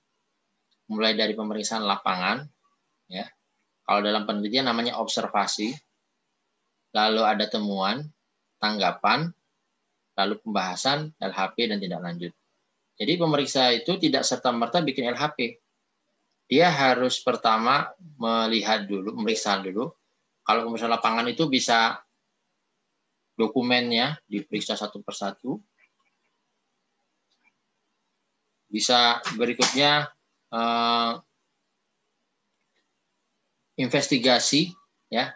mulai dari pemeriksaan lapangan ya. Kalau dalam penelitian namanya observasi. Lalu ada temuan, tanggapan, lalu pembahasan, LHP dan tindak lanjut. Jadi pemeriksa itu tidak serta-merta bikin LHP. Dia harus pertama melihat dulu, memeriksa dulu. Kalau pemeriksaan lapangan itu bisa dokumennya diperiksa satu persatu. Bisa berikutnya investigasi, ya,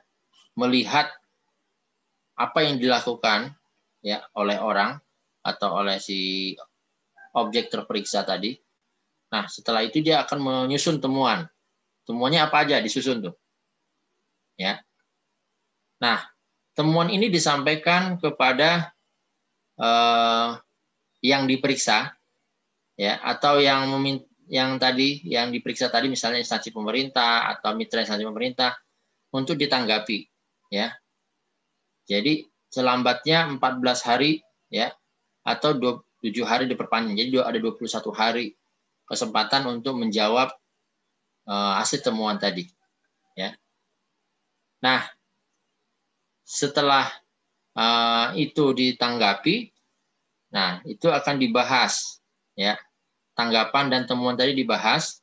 melihat apa yang dilakukan ya oleh orang atau oleh si objek terperiksa tadi. Nah, setelah itu dia akan menyusun temuan. Temuannya apa aja disusun tuh. Ya. Nah, temuan ini disampaikan kepada yang diperiksa ya, atau yang tadi yang diperiksa tadi misalnya instansi pemerintah atau mitra instansi pemerintah untuk ditanggapi ya. Jadi selambatnya 14 hari ya atau 7 hari diperpanjang. Jadi ada 21 hari kesempatan untuk menjawab hasil temuan tadi ya. Nah, setelah itu ditanggapi, nah itu akan dibahas ya. Tanggapan dan temuan tadi dibahas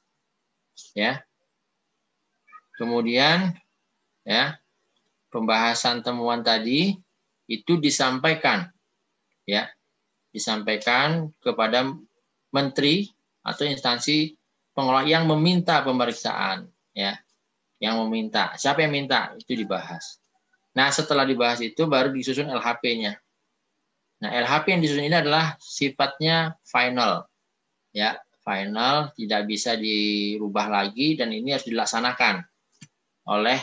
ya. Kemudian ya, pembahasan temuan tadi itu disampaikan ya. Disampaikan kepada menteri atau instansi pengelola yang meminta pemeriksaan ya. Yang meminta. Siapa yang minta? Itu dibahas. Nah, setelah dibahas itu baru disusun LHP-nya. Nah, LHP yang disusun ini adalah sifatnya final. Ya, final, tidak bisa dirubah lagi dan ini harus dilaksanakan oleh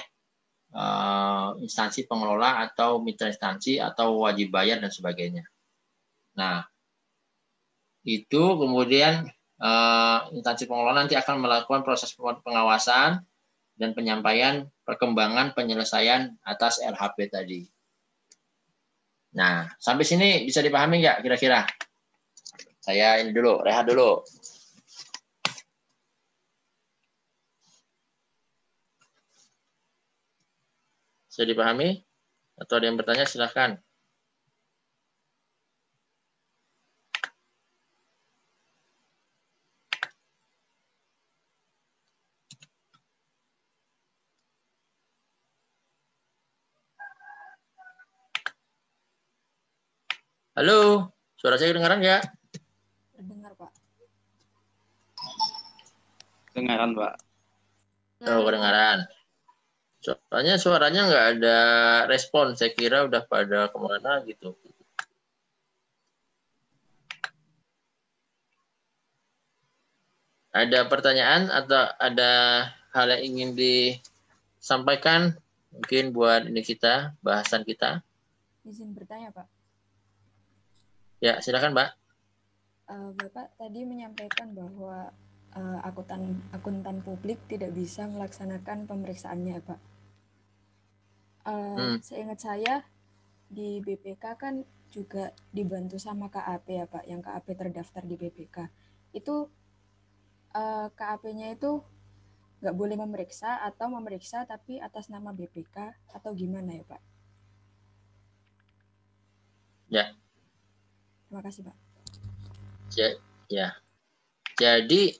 instansi pengelola atau mitra instansi atau wajib bayar dan sebagainya. Nah, itu kemudian instansi pengelola nanti akan melakukan proses pengawasan dan penyampaian perkembangan penyelesaian atas LHP tadi. Nah, sampai sini bisa dipahami nggak kira-kira? Saya ini dulu, rehat dulu. Bisa dipahami? Atau ada yang bertanya silahkan. Halo, suara saya kedengaran nggak? Dengar, Pak. Kedengaran, Pak. Oh, kedengaran. Soalnya suaranya nggak ada respon. Saya kira udah pada kemana gitu. Ada pertanyaan atau ada hal yang ingin disampaikan? Mungkin buat ini kita, bahasan kita. Izin bertanya, Pak. Ya, silakan, Mbak. Bapak tadi menyampaikan bahwa akuntan publik tidak bisa melaksanakan pemeriksaannya, Pak. Seingat saya di BPK kan juga dibantu sama KAP ya, Pak, yang KAP terdaftar di BPK. Itu KAP-nya itu nggak boleh memeriksa atau memeriksa tapi atas nama BPK atau gimana ya, Pak? Ya. Terima kasih, Pak. Ya. Jadi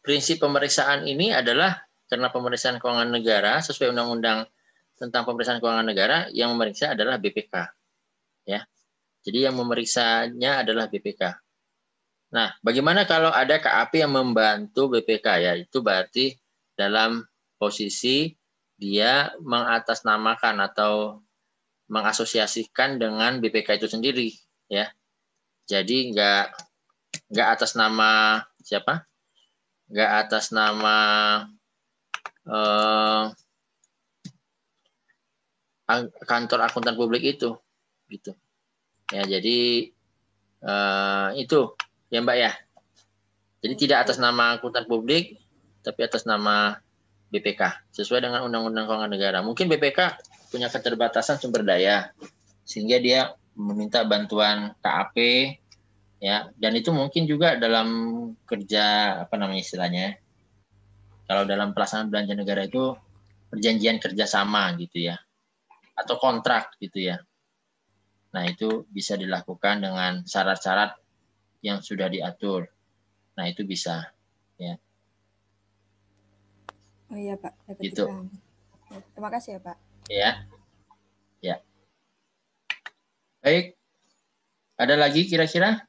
prinsip pemeriksaan ini adalah karena pemeriksaan keuangan negara sesuai undang-undang tentang pemeriksaan keuangan negara yang memeriksa adalah BPK. Ya. Jadi yang memeriksanya adalah BPK. Nah, bagaimana kalau ada KAP yang membantu BPK ya? Itu berarti dalam posisi dia mengatasnamakan atau mengasosiasikan dengan BPK itu sendiri ya. Jadi nggak atas nama siapa? Nggak atas nama kantor akuntan publik itu, gitu. Ya, jadi itu ya Mbak ya. Jadi tidak atas nama akuntan publik, tapi atas nama BPK sesuai dengan Undang-Undang Keuangan Negara. Mungkin BPK punya keterbatasan sumber daya sehingga dia meminta bantuan KAP ya, dan itu mungkin juga dalam kerja apa namanya istilahnya. Kalau dalam pelaksanaan belanja negara itu perjanjian kerjasama gitu ya, atau kontrak gitu ya. Nah itu bisa dilakukan dengan syarat-syarat yang sudah diatur. Nah itu bisa ya. Oh iya Pak, dapat Gitu. dipahami. Terima kasih ya Pak. Ya, ya. Baik, ada lagi kira-kira?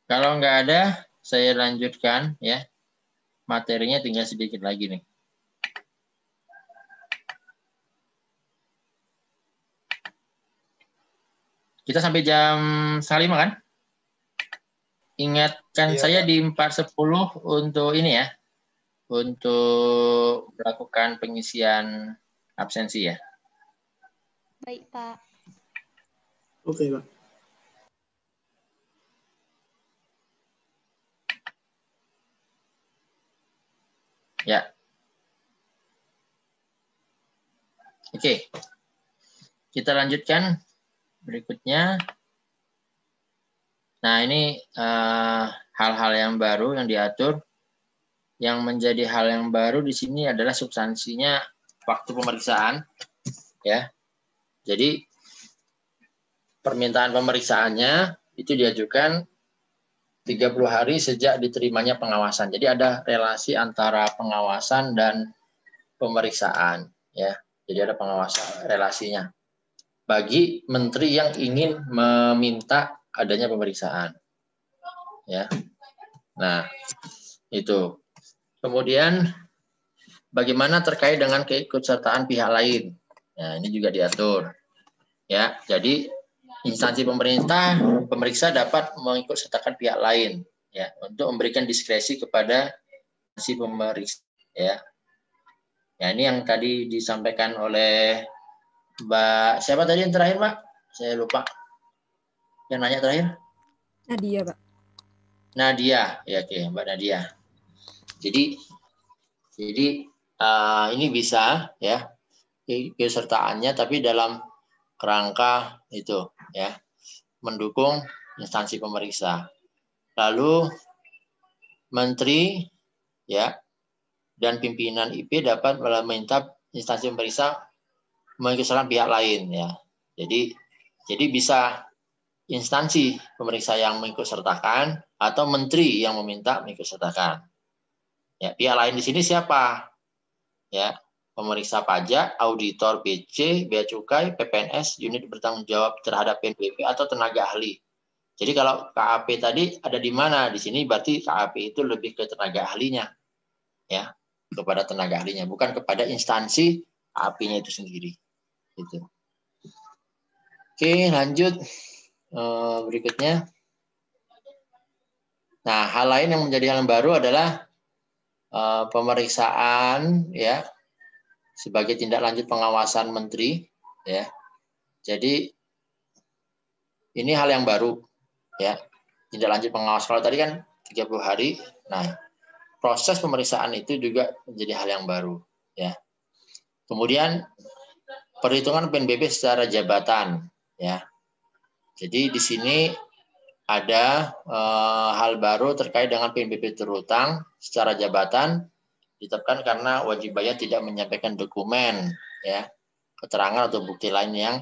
Kalau nggak ada, saya lanjutkan ya. Materinya tinggal sedikit lagi nih. Kita sampai jam 5 kan? Ingatkan Iya, saya Pak. di 4.10 untuk ini ya. Untuk melakukan pengisian absensi ya. Baik, Pak. Oke, Pak. Ya. Oke. Kita lanjutkan berikutnya. Nah, ini hal-hal yang baru yang diatur. Yang menjadi hal yang baru di sini adalah substansinya waktu pemeriksaan. Ya. Jadi, permintaan pemeriksaannya itu diajukan 30 hari sejak diterimanya pengawasan. Jadi ada relasi antara pengawasan dan pemeriksaan. Ya. Jadi ada pengawasan relasinya. Bagi menteri yang ingin meminta adanya pemeriksaan. Ya. Nah, itu. Kemudian bagaimana terkait dengan keikutsertaan pihak lain? Nah, ini juga diatur. Ya, jadi instansi pemerintah pemeriksa dapat mengikutsertakan pihak lain ya untuk memberikan diskresi kepada si pemeriksa ya. Ya, ini yang tadi disampaikan oleh Mbak siapa tadi yang terakhir, Pak? Saya lupa. Yang nanya terakhir? Nadia, Pak. Nadia, ya oke, Mbak Nadia. Jadi ini bisa ya kesertaannya tapi dalam kerangka itu ya mendukung instansi pemeriksa. Lalu menteri ya dan pimpinan IP dapat meminta instansi pemeriksa mengikutsertakan pihak lain ya. Jadi bisa instansi pemeriksa yang mengikutsertakan atau menteri yang meminta mengikutsertakan. Ya, pihak lain di sini siapa? Ya, pemeriksa pajak, auditor BC, bea cukai, PPNS, unit bertanggung jawab terhadap PNBP atau tenaga ahli. Jadi kalau KAP tadi ada di mana? Di sini berarti KAP itu lebih ke tenaga ahlinya. Ya, kepada tenaga ahlinya, bukan kepada instansi KAP-nya itu sendiri. Gitu. Oke, lanjut. Berikutnya. Nah, hal lain yang menjadi hal yang baru adalah pemeriksaan ya sebagai tindak lanjut pengawasan menteri ya. Jadi ini hal yang baru ya. Tindak lanjut pengawasan kalau tadi kan 30 hari. Nah, proses pemeriksaan itu juga menjadi hal yang baru ya. Kemudian perhitungan PNBP secara jabatan ya. Jadi di sini ada hal baru terkait dengan PNBP terhutang secara jabatan ditetapkan karena wajib bayar tidak menyampaikan dokumen ya keterangan atau bukti lain yang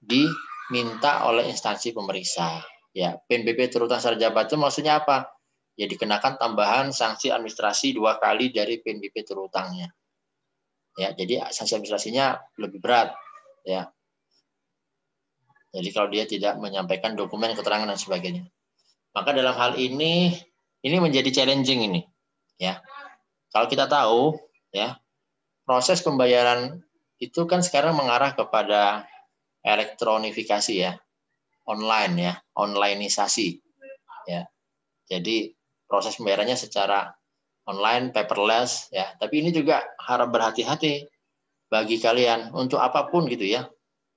diminta oleh instansi pemeriksa ya. PNBP terhutang secara jabatan maksudnya apa ya, dikenakan tambahan sanksi administrasi 2 kali dari PNBP terhutangnya ya. Jadi sanksi administrasinya lebih berat ya. Jadi kalau dia tidak menyampaikan dokumen keterangan dan sebagainya, maka dalam hal ini ini menjadi challenging ini, ya. Kalau kita tahu, ya, proses pembayaran itu kan sekarang mengarah kepada elektronifikasi, ya, online, ya, onlineisasi, ya. Jadi proses pembayarannya secara online, paperless, ya. Tapi ini juga harap berhati-hati bagi kalian untuk apapun gitu ya,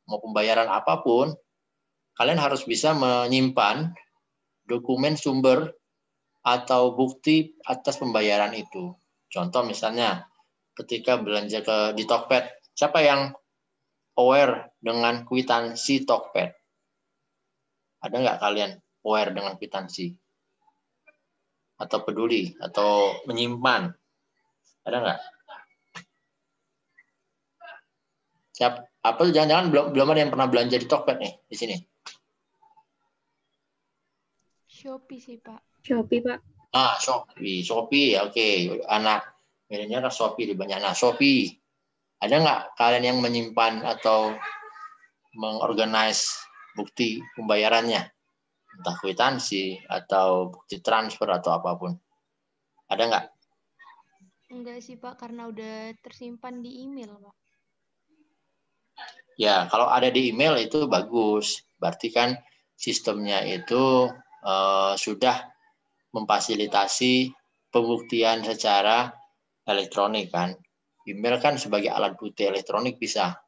mau pembayaran apapun, kalian harus bisa menyimpan dokumen sumber atau bukti atas pembayaran itu. Contoh misalnya ketika belanja di Tokped, siapa yang aware dengan kwitansi Tokped? Ada nggak kalian aware dengan kwitansi? Atau peduli? Atau menyimpan? Ada nggak? Siap? Apa jangan-jangan belum ada yang pernah belanja di Tokped nih di sini? Shopee sih, Pak. Shopee, Pak. Shopee, oke. Anak milenial Shopee di banyak. Nah, Shopee. Ada nggak kalian yang menyimpan atau mengorganize bukti pembayarannya? Entah kwitansi atau bukti transfer atau apapun. Ada nggak? Enggak sih, Pak, karena udah tersimpan di email, Pak. Ya, kalau ada di email itu bagus. Berarti kan sistemnya itu sudah memfasilitasi pembuktian secara elektronik kan. Email kan sebagai alat bukti elektronik bisa.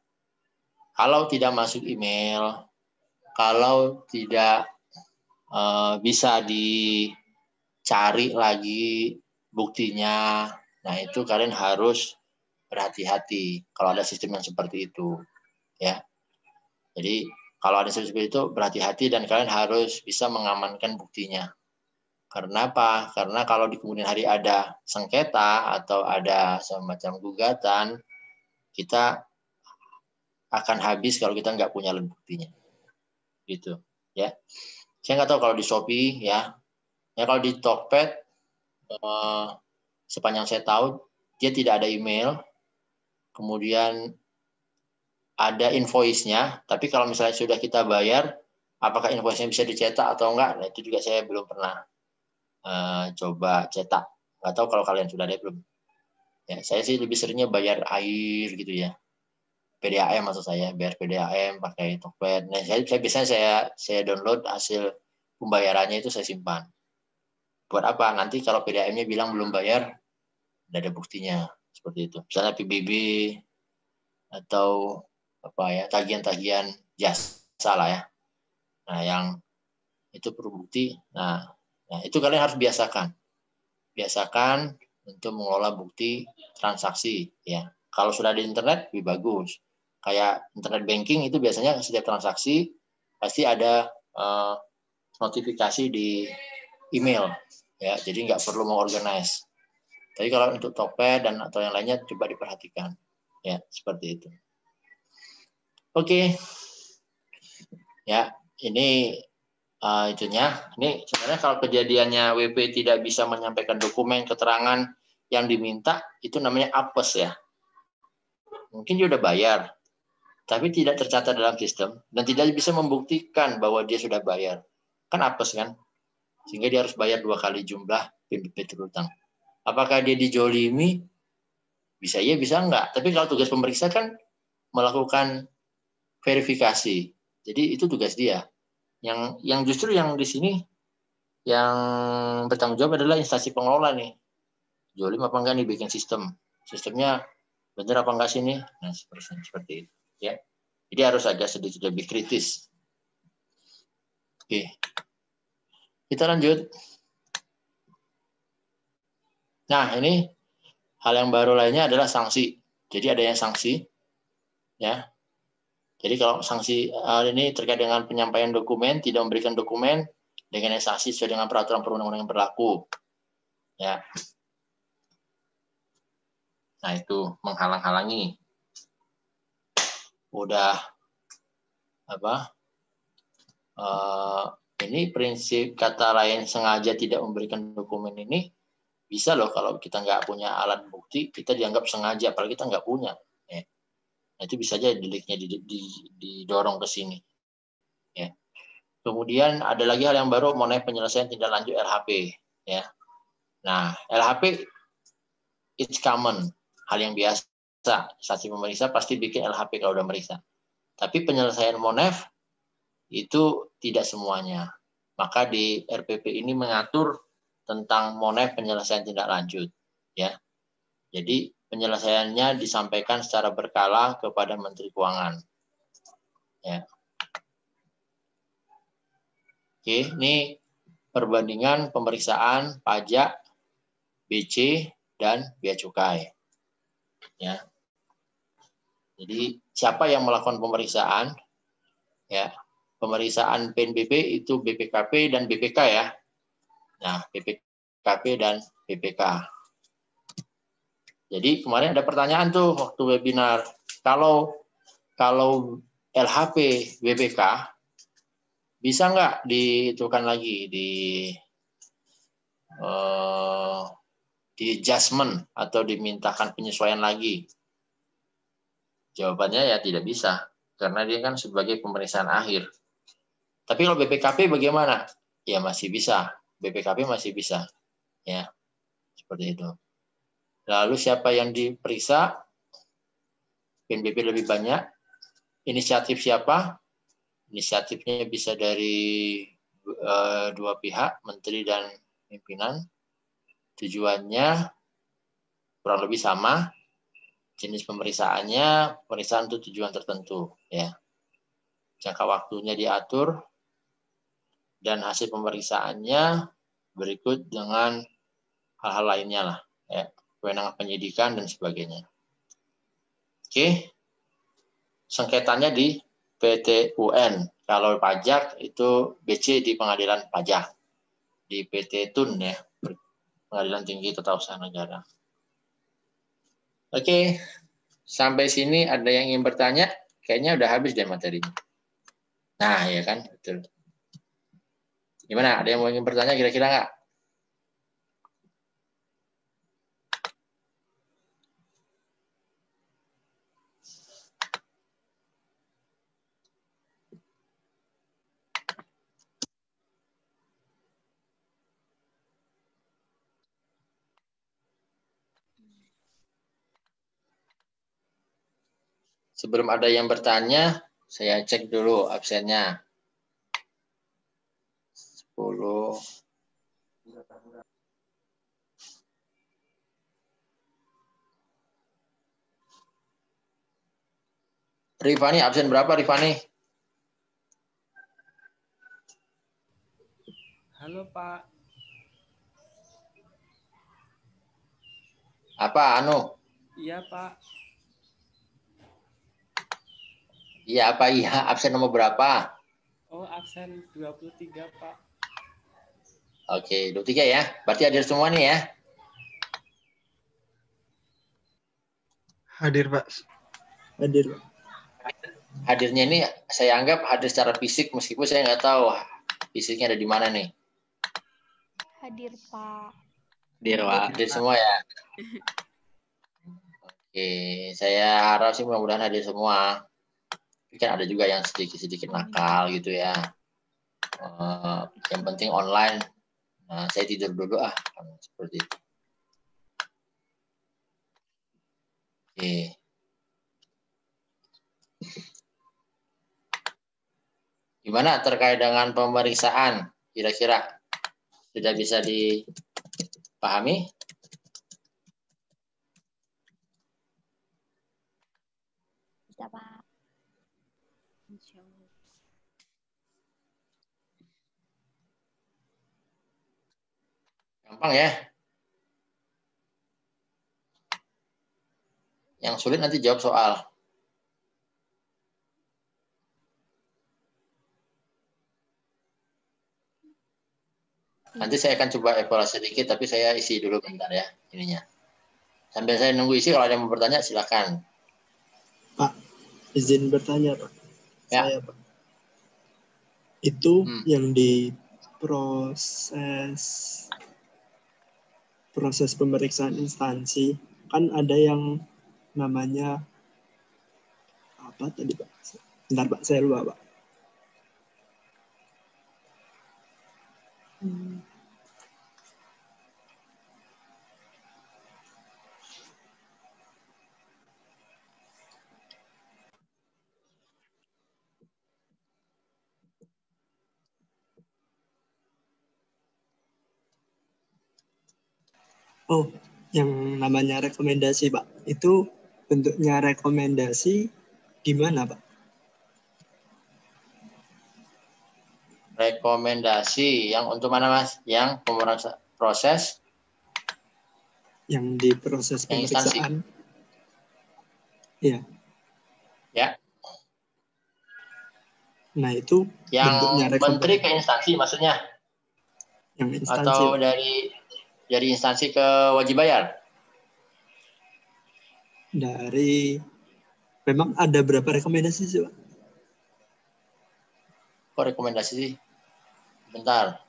Kalau tidak masuk email, kalau tidak bisa dicari lagi buktinya, nah itu kalian harus berhati-hati kalau ada sistem yang seperti itu, ya. Jadi kalau ada sistem seperti itu berhati-hati dan kalian harus bisa mengamankan buktinya. Karena apa? Karena kalau di kemudian hari ada sengketa atau ada semacam gugatan, kita akan habis kalau kita nggak punya alat buktinya. Gitu, ya. Saya nggak tahu kalau di Shopee, ya. Ya kalau di Tokped, sepanjang saya tahu, dia tidak ada email. Kemudian ada invoice-nya, tapi kalau misalnya sudah kita bayar, apakah invoice-nya bisa dicetak atau enggak? Nah, itu juga saya belum pernah coba cetak. Nggak tahu kalau kalian sudah ada belum. Ya, saya sih lebih seringnya bayar air gitu ya. PDAM maksud saya, bayar PDAM pakai Tokped. Nah, saya biasanya saya download hasil pembayarannya itu saya simpan. Buat apa? Nanti kalau PDAM-nya bilang belum bayar, tidak ada buktinya. Seperti itu. Misalnya PBB atau apa ya, tagihan-tagihan jasa lah ya. Nah, yang itu perlu bukti. Nah, itu kalian harus biasakan. Biasakan untuk mengelola bukti transaksi ya. Kalau sudah di internet lebih bagus. Kayak internet banking itu biasanya setiap transaksi pasti ada notifikasi di email ya. Jadi nggak perlu mengorganize. Tapi kalau untuk Tokped dan atau yang lainnya coba diperhatikan ya, seperti itu. Oke. Ya, ini itunya. Ini sebenarnya kalau kejadiannya WP tidak bisa menyampaikan dokumen keterangan yang diminta, itu namanya apes ya. Mungkin dia udah bayar, tapi tidak tercatat dalam sistem dan tidak bisa membuktikan bahwa dia sudah bayar. Kan apes kan? Sehingga dia harus bayar 2 kali jumlah PBB terutang. Apakah dia dijolimi? Bisa iya, bisa enggak. Tapi kalau tugas pemeriksa kan melakukan verifikasi. Jadi itu tugas dia. Yang justru yang di sini yang bertanggung jawab adalah instansi pengelola nih. Jolim apa enggak nih bikin sistem. Sistemnya benar apa enggak sih nih? Nah, seperti itu ya. Jadi harus agak sedikit lebih kritis. Oke. Kita lanjut. Nah, ini hal yang baru lainnya adalah sanksi. Jadi adanya sanksi ya. Jadi kalau sanksi ini terkait dengan penyampaian dokumen, tidak memberikan dokumen dengan sanksi sesuai dengan peraturan perundang-undangan yang berlaku. Ya. Nah, itu menghalang-halangi. Udah apa? Ini prinsip kata lain sengaja tidak memberikan dokumen ini bisa loh kalau kita nggak punya alat bukti, kita dianggap sengaja, apalagi kita nggak punya. Ya. Nah, itu bisa aja deliknya didorong ke sini. Ya. Kemudian ada lagi hal yang baru mengenai penyelesaian tindak lanjut RHP. Ya. Nah, LHP it's common, hal yang biasa. Saksi pemeriksa pasti bikin LHP kalau udah meriksa. Tapi penyelesaian MONEF itu tidak semuanya. Maka di RPP ini mengatur tentang MONEF penyelesaian tindak lanjut, ya. Jadi penyelesaiannya disampaikan secara berkala kepada Menteri Keuangan. Ya. Oke, ini perbandingan pemeriksaan pajak, BC, dan bea cukai. Ya. Jadi siapa yang melakukan pemeriksaan? Ya, pemeriksaan PNBP itu BPKP dan BPK ya. Nah, BPKP dan BPK. Jadi kemarin ada pertanyaan tuh waktu webinar, kalau LHP BPK bisa nggak dihitungkan lagi di adjustment atau dimintakan penyesuaian lagi? Jawabannya ya tidak bisa, karena dia kan sebagai pemeriksaan akhir. Tapi kalau BPKP bagaimana? Ya masih bisa, BPKP masih bisa, ya seperti itu. Lalu siapa yang diperiksa? PNBP lebih banyak. Inisiatif siapa? Inisiatifnya bisa dari dua pihak, menteri dan pimpinan. Tujuannya kurang lebih sama. Jenis pemeriksaannya, pemeriksaan untuk tujuan tertentu. Ya. Jangka waktunya diatur. Dan hasil pemeriksaannya berikut dengan hal-hal lainnya lah. Ya. Kewenangan penyidikan dan sebagainya. Oke. Sengketanya di PT UN. Kalau pajak itu BC di pengadilan pajak. Di PT TUN ya. Pengadilan Tinggi Tata Usaha Negara. Oke. Sampai sini ada yang ingin bertanya? Kayaknya udah habis deh materinya. Nah, ya kan? Betul. Gimana? Ada yang mau ingin bertanya kira-kira nggak? Sebelum ada yang bertanya, saya cek dulu absennya. 10. Rifani, absen berapa Rifani? Halo Pak. Apa, Anu? Iya Pak. Iya, apa iya? Absen nomor berapa? Oh, absen 23 Pak. Oke, 23 ya. Berarti hadir semua nih ya? Hadir, Pak. Hadir, Pak. Hadirnya ini saya anggap hadir secara fisik, meskipun saya nggak tahu fisiknya ada di mana nih. Hadir, Pak. Hadir semua ya? Oke, saya harap sih mudah-mudahan hadir semua. Kan ada juga yang sedikit-sedikit nakal gitu ya. Yang penting online. Nah, saya tidur dulu seperti itu. Oke. Gimana terkait dengan pemeriksaan? Kira-kira sudah bisa dipahami? Bisa, Pak. Gampang ya? Yang sulit nanti jawab soal. Nanti saya akan coba evaluasi sedikit, tapi saya isi dulu bentar ya ininya. Sambil saya nunggu isi, kalau ada yang mau bertanya silakan. Pak, izin bertanya Pak. Ya. Saya Pak. Itu yang di proses pemeriksaan instansi kan ada yang namanya apa tadi Pak? Bentar Pak, saya lupa Pak. Oh, yang namanya rekomendasi, Pak. Itu bentuknya rekomendasi di mana, Pak? Rekomendasi yang untuk mana, Mas? Yang proses yang di proses pemeriksaan. Iya. Ya. Nah, itu yang bentuknya menteri ke instansi maksudnya? Yang instansi. Atau dari instansi ke wajib bayar? Memang ada berapa rekomendasi sih, Pak? Kok rekomendasi sih? Bentar.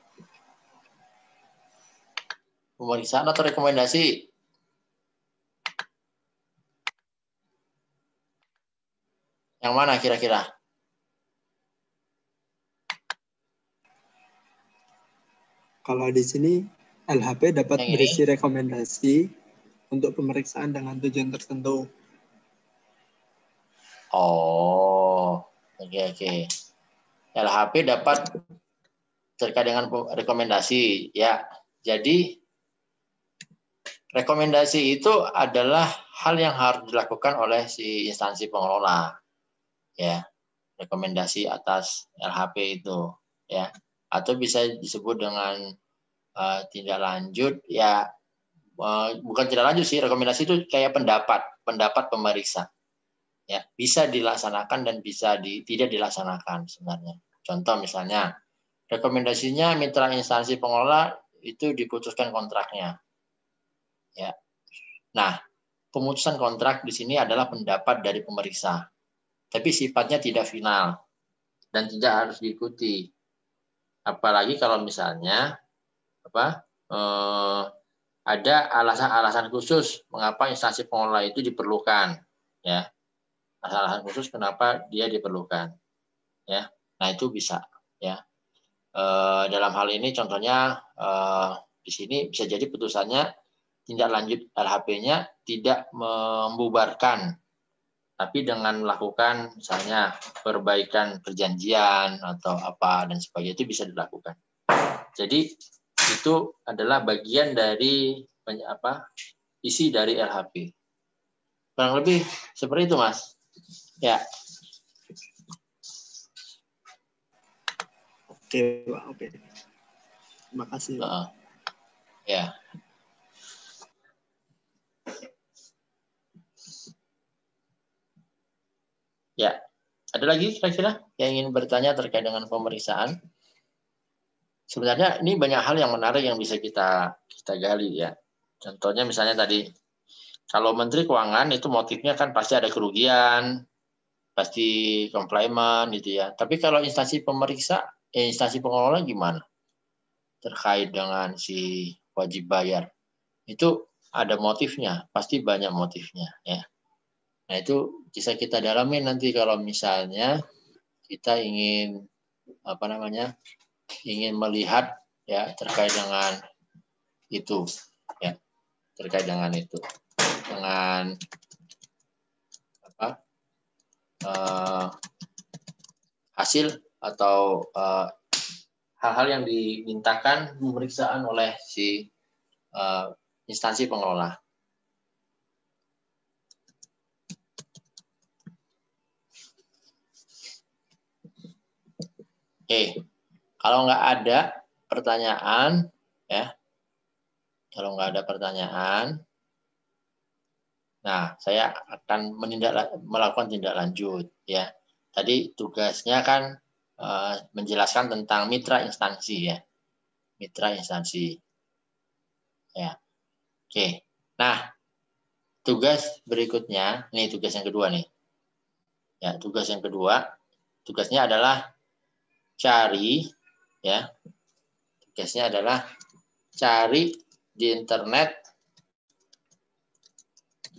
Pemeriksaan atau rekomendasi? Yang mana kira-kira? Kalau di sini LHP dapat berisi rekomendasi untuk pemeriksaan dengan tujuan tertentu. Oh, oke. LHP dapat terkait dengan rekomendasi, ya. Jadi rekomendasi itu adalah hal yang harus dilakukan oleh si instansi pengelola, ya. Rekomendasi atas LHP itu, ya. Atau bisa disebut dengan tindak lanjut, ya. Bukan tindak lanjut sih, rekomendasi itu kayak pendapat pemeriksa, ya. Bisa dilaksanakan dan bisa tidak dilaksanakan sebenarnya. Contoh misalnya, rekomendasinya mitra instansi pengelola itu diputuskan kontraknya, ya. Nah, pemutusan kontrak di sini adalah pendapat dari pemeriksa, tapi sifatnya tidak final dan tidak harus diikuti. Apalagi kalau misalnya ada alasan-alasan khusus mengapa instansi pengelola itu diperlukan, ya. Alasan khusus kenapa dia diperlukan, ya. Nah, itu bisa, ya. Dalam hal ini contohnya di sini bisa jadi putusannya tindak lanjut LHP-nya tidak membubarkan, tapi dengan melakukan misalnya perbaikan perjanjian atau apa dan sebagainya, itu bisa dilakukan. Jadi itu adalah bagian dari isi dari LHP. Kurang lebih seperti itu, Mas. Ya. Oke, Pak. Oke. Terima kasih, Pak. Ya. Ya. Ada lagi kira-kira yang ingin bertanya terkait dengan pemeriksaan? Sebenarnya ini banyak hal yang menarik yang bisa kita gali, ya. Contohnya misalnya tadi, kalau Menteri Keuangan itu motifnya kan pasti ada kerugian, pasti komplaimen gitu, ya. Tapi kalau instansi pemeriksa, instansi pengelola gimana? Terkait dengan si wajib bayar. Itu ada motifnya, pasti banyak motifnya, ya. Nah, itu bisa kita dalami nanti kalau misalnya kita ingin ingin melihat, ya, terkait dengan itu, ya, terkait dengan itu, dengan hasil atau hal-hal yang dimintakan pemeriksaan oleh si instansi pengelola. Oke, kalau nggak ada pertanyaan, ya, kalau nggak ada pertanyaan, nah saya akan melakukan tindak lanjut, ya. Tadi tugasnya kan menjelaskan tentang mitra instansi, ya, mitra instansi, ya. Oke, nah tugas berikutnya, ini tugas yang kedua nih, ya. Tugas yang kedua, tugasnya adalah cari, ya. Tugasnya adalah cari di internet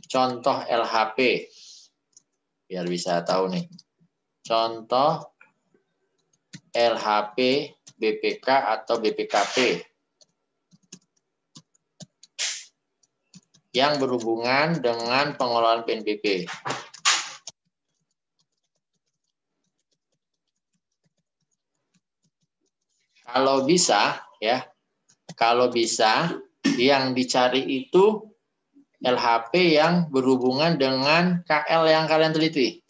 contoh LHP, biar bisa tahu nih. Contoh LHP BPK atau BPKP yang berhubungan dengan pengelolaan PNBP. Kalau bisa, ya, kalau bisa Yang dicari itu LHP yang berhubungan dengan KL yang kalian teliti.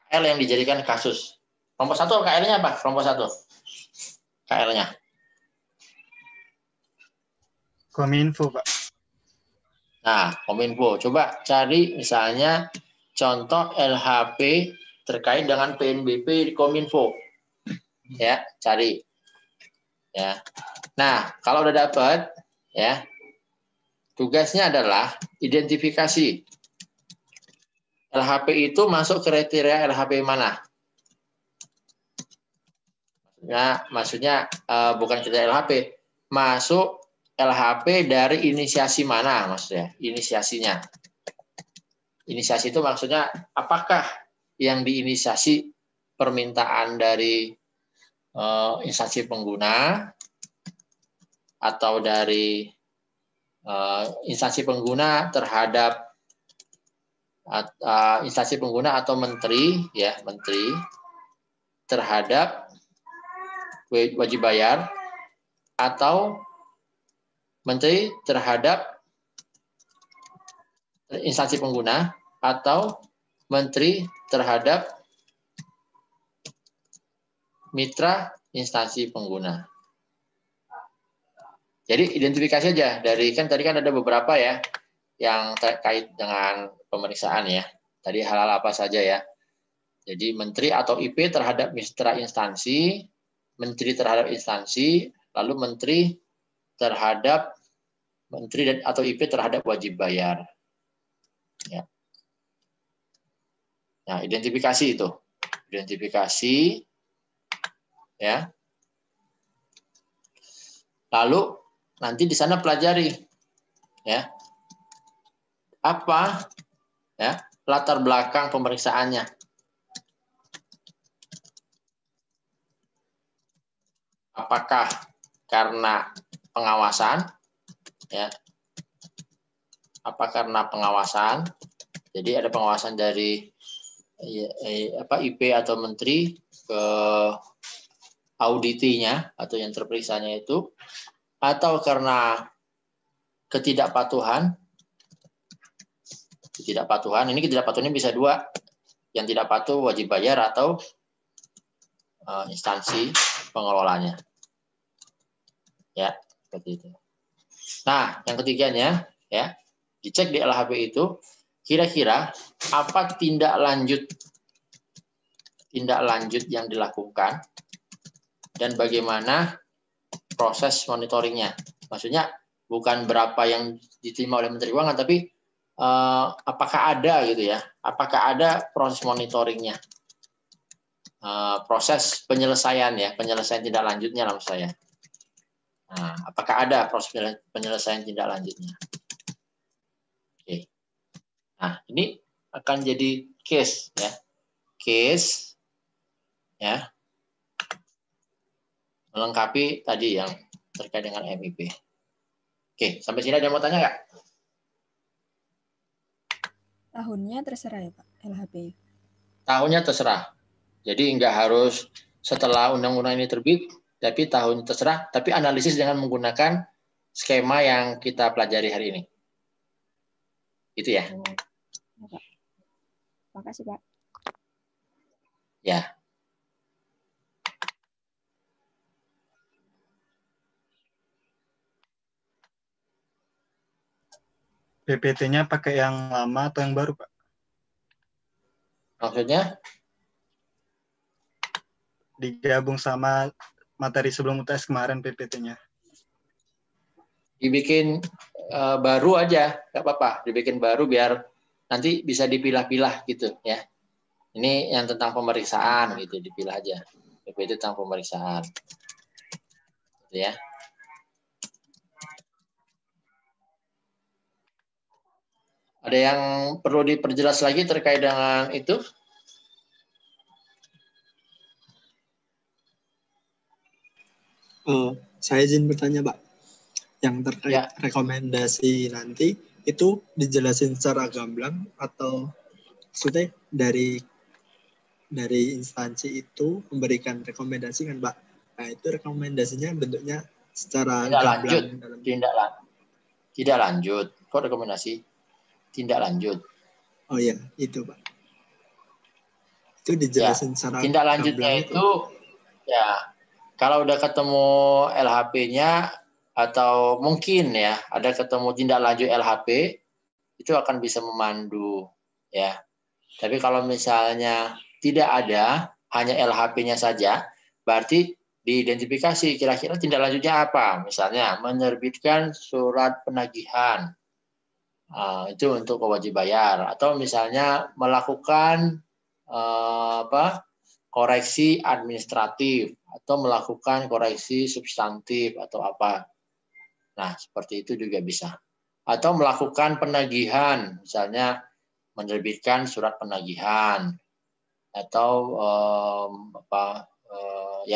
KL yang dijadikan kasus. Kelompok 1 KL-nya apa? Kelompok 1. KL-nya. Kominfo, Pak. Nah, Kominfo. Coba cari misalnya contoh LHP terkait dengan PNBP di Kominfo. Ya, cari. Ya. Nah, kalau udah dapat, ya, tugasnya adalah identifikasi. LHP itu masuk kriteria LHP mana? Nah, maksudnya bukan kriteria LHP, masuk LHP dari inisiasi mana maksudnya? Inisiasinya. Inisiasi itu maksudnya apakah yang diinisiasi permintaan dari instansi pengguna atau dari instansi pengguna terhadap instansi pengguna atau menteri, ya, menteri terhadap wajib bayar atau menteri terhadap instansi pengguna atau menteri terhadap mitra instansi pengguna. Jadi identifikasi aja dari, kan tadi kan ada beberapa ya yang terkait dengan pemeriksaan ya. Tadi hal-hal apa saja ya. Jadi menteri atau IP terhadap mitra instansi, menteri terhadap instansi, lalu menteri terhadap menteri atau IP terhadap wajib bayar. Ya. Nah, identifikasi itu. Identifikasi ya. Lalu nanti di sana pelajari ya. Apa ya latar belakang pemeriksaannya. Apakah karena pengawasan ya. Apa karena pengawasan? Jadi ada pengawasan dari IP atau menteri ke auditinya atau yang terperiksanya itu, atau karena ketidakpatuhan. Ketidakpatuhan ini bisa dua, yang tidak patuh wajib bayar atau instansi pengelolanya. Ya, seperti itu. Nah, yang ketiganya ya, dicek di LHP itu kira-kira apa tindak lanjut yang dilakukan dan bagaimana proses monitoringnya. Maksudnya bukan berapa yang diterima oleh Menteri Keuangan, tapi apakah ada gitu ya? Apakah ada proses monitoringnya? Proses penyelesaian ya, penyelesaian tindak lanjutnya lah maksud saya. Nah, apakah ada proses penyelesaian tindak lanjutnya? Oke. Nah, ini akan jadi case ya. Case ya. Melengkapi tadi yang terkait dengan MIP. Oke, sampai sini ada yang mau tanya nggak? Tahunnya terserah ya Pak, LHP? Tahunnya terserah. Jadi nggak harus setelah undang-undang ini terbit, tapi tahun terserah, tapi analisis dengan menggunakan skema yang kita pelajari hari ini. Gitu ya. Oh, ya Pak. Makasih Pak. Ya. PPT-nya pakai yang lama atau yang baru, Pak? Maksudnya? Digabung sama materi sebelum UTS kemarin PPT-nya. Dibikin baru aja, nggak apa-apa. Dibikin baru biar nanti bisa dipilah-pilah gitu ya. Ini yang tentang pemeriksaan gitu, dipilah aja. PPT tentang pemeriksaan. Gitu ya. Ada yang perlu diperjelas lagi terkait dengan itu? Saya izin bertanya, Pak. Yang terkait rekomendasi nanti itu dijelasin secara gamblang atau maksudnya dari dari instansi itu memberikan rekomendasi kan, Pak. Nah, itu rekomendasinya bentuknya secara Tindak lanjut. gamblang dalam Tidak lanjut. Kok rekomendasi? Tindak lanjut. Oh iya, itu Pak. Itu dijelasin secara Tindak lanjutnya gamblang itu ya kalau udah ketemu LHP-nya atau mungkin ya ada ketemu tindak lanjut LHP itu akan bisa memandu ya. Tapi kalau misalnya tidak ada, hanya LHP-nya saja, berarti diidentifikasi kira-kira tindak lanjutnya apa. Misalnya menerbitkan surat penagihan, itu untuk wajib bayar, atau misalnya melakukan koreksi administratif atau melakukan koreksi substantif atau apa. Nah, seperti itu juga bisa. Atau melakukan penagihan, misalnya menerbitkan surat penagihan atau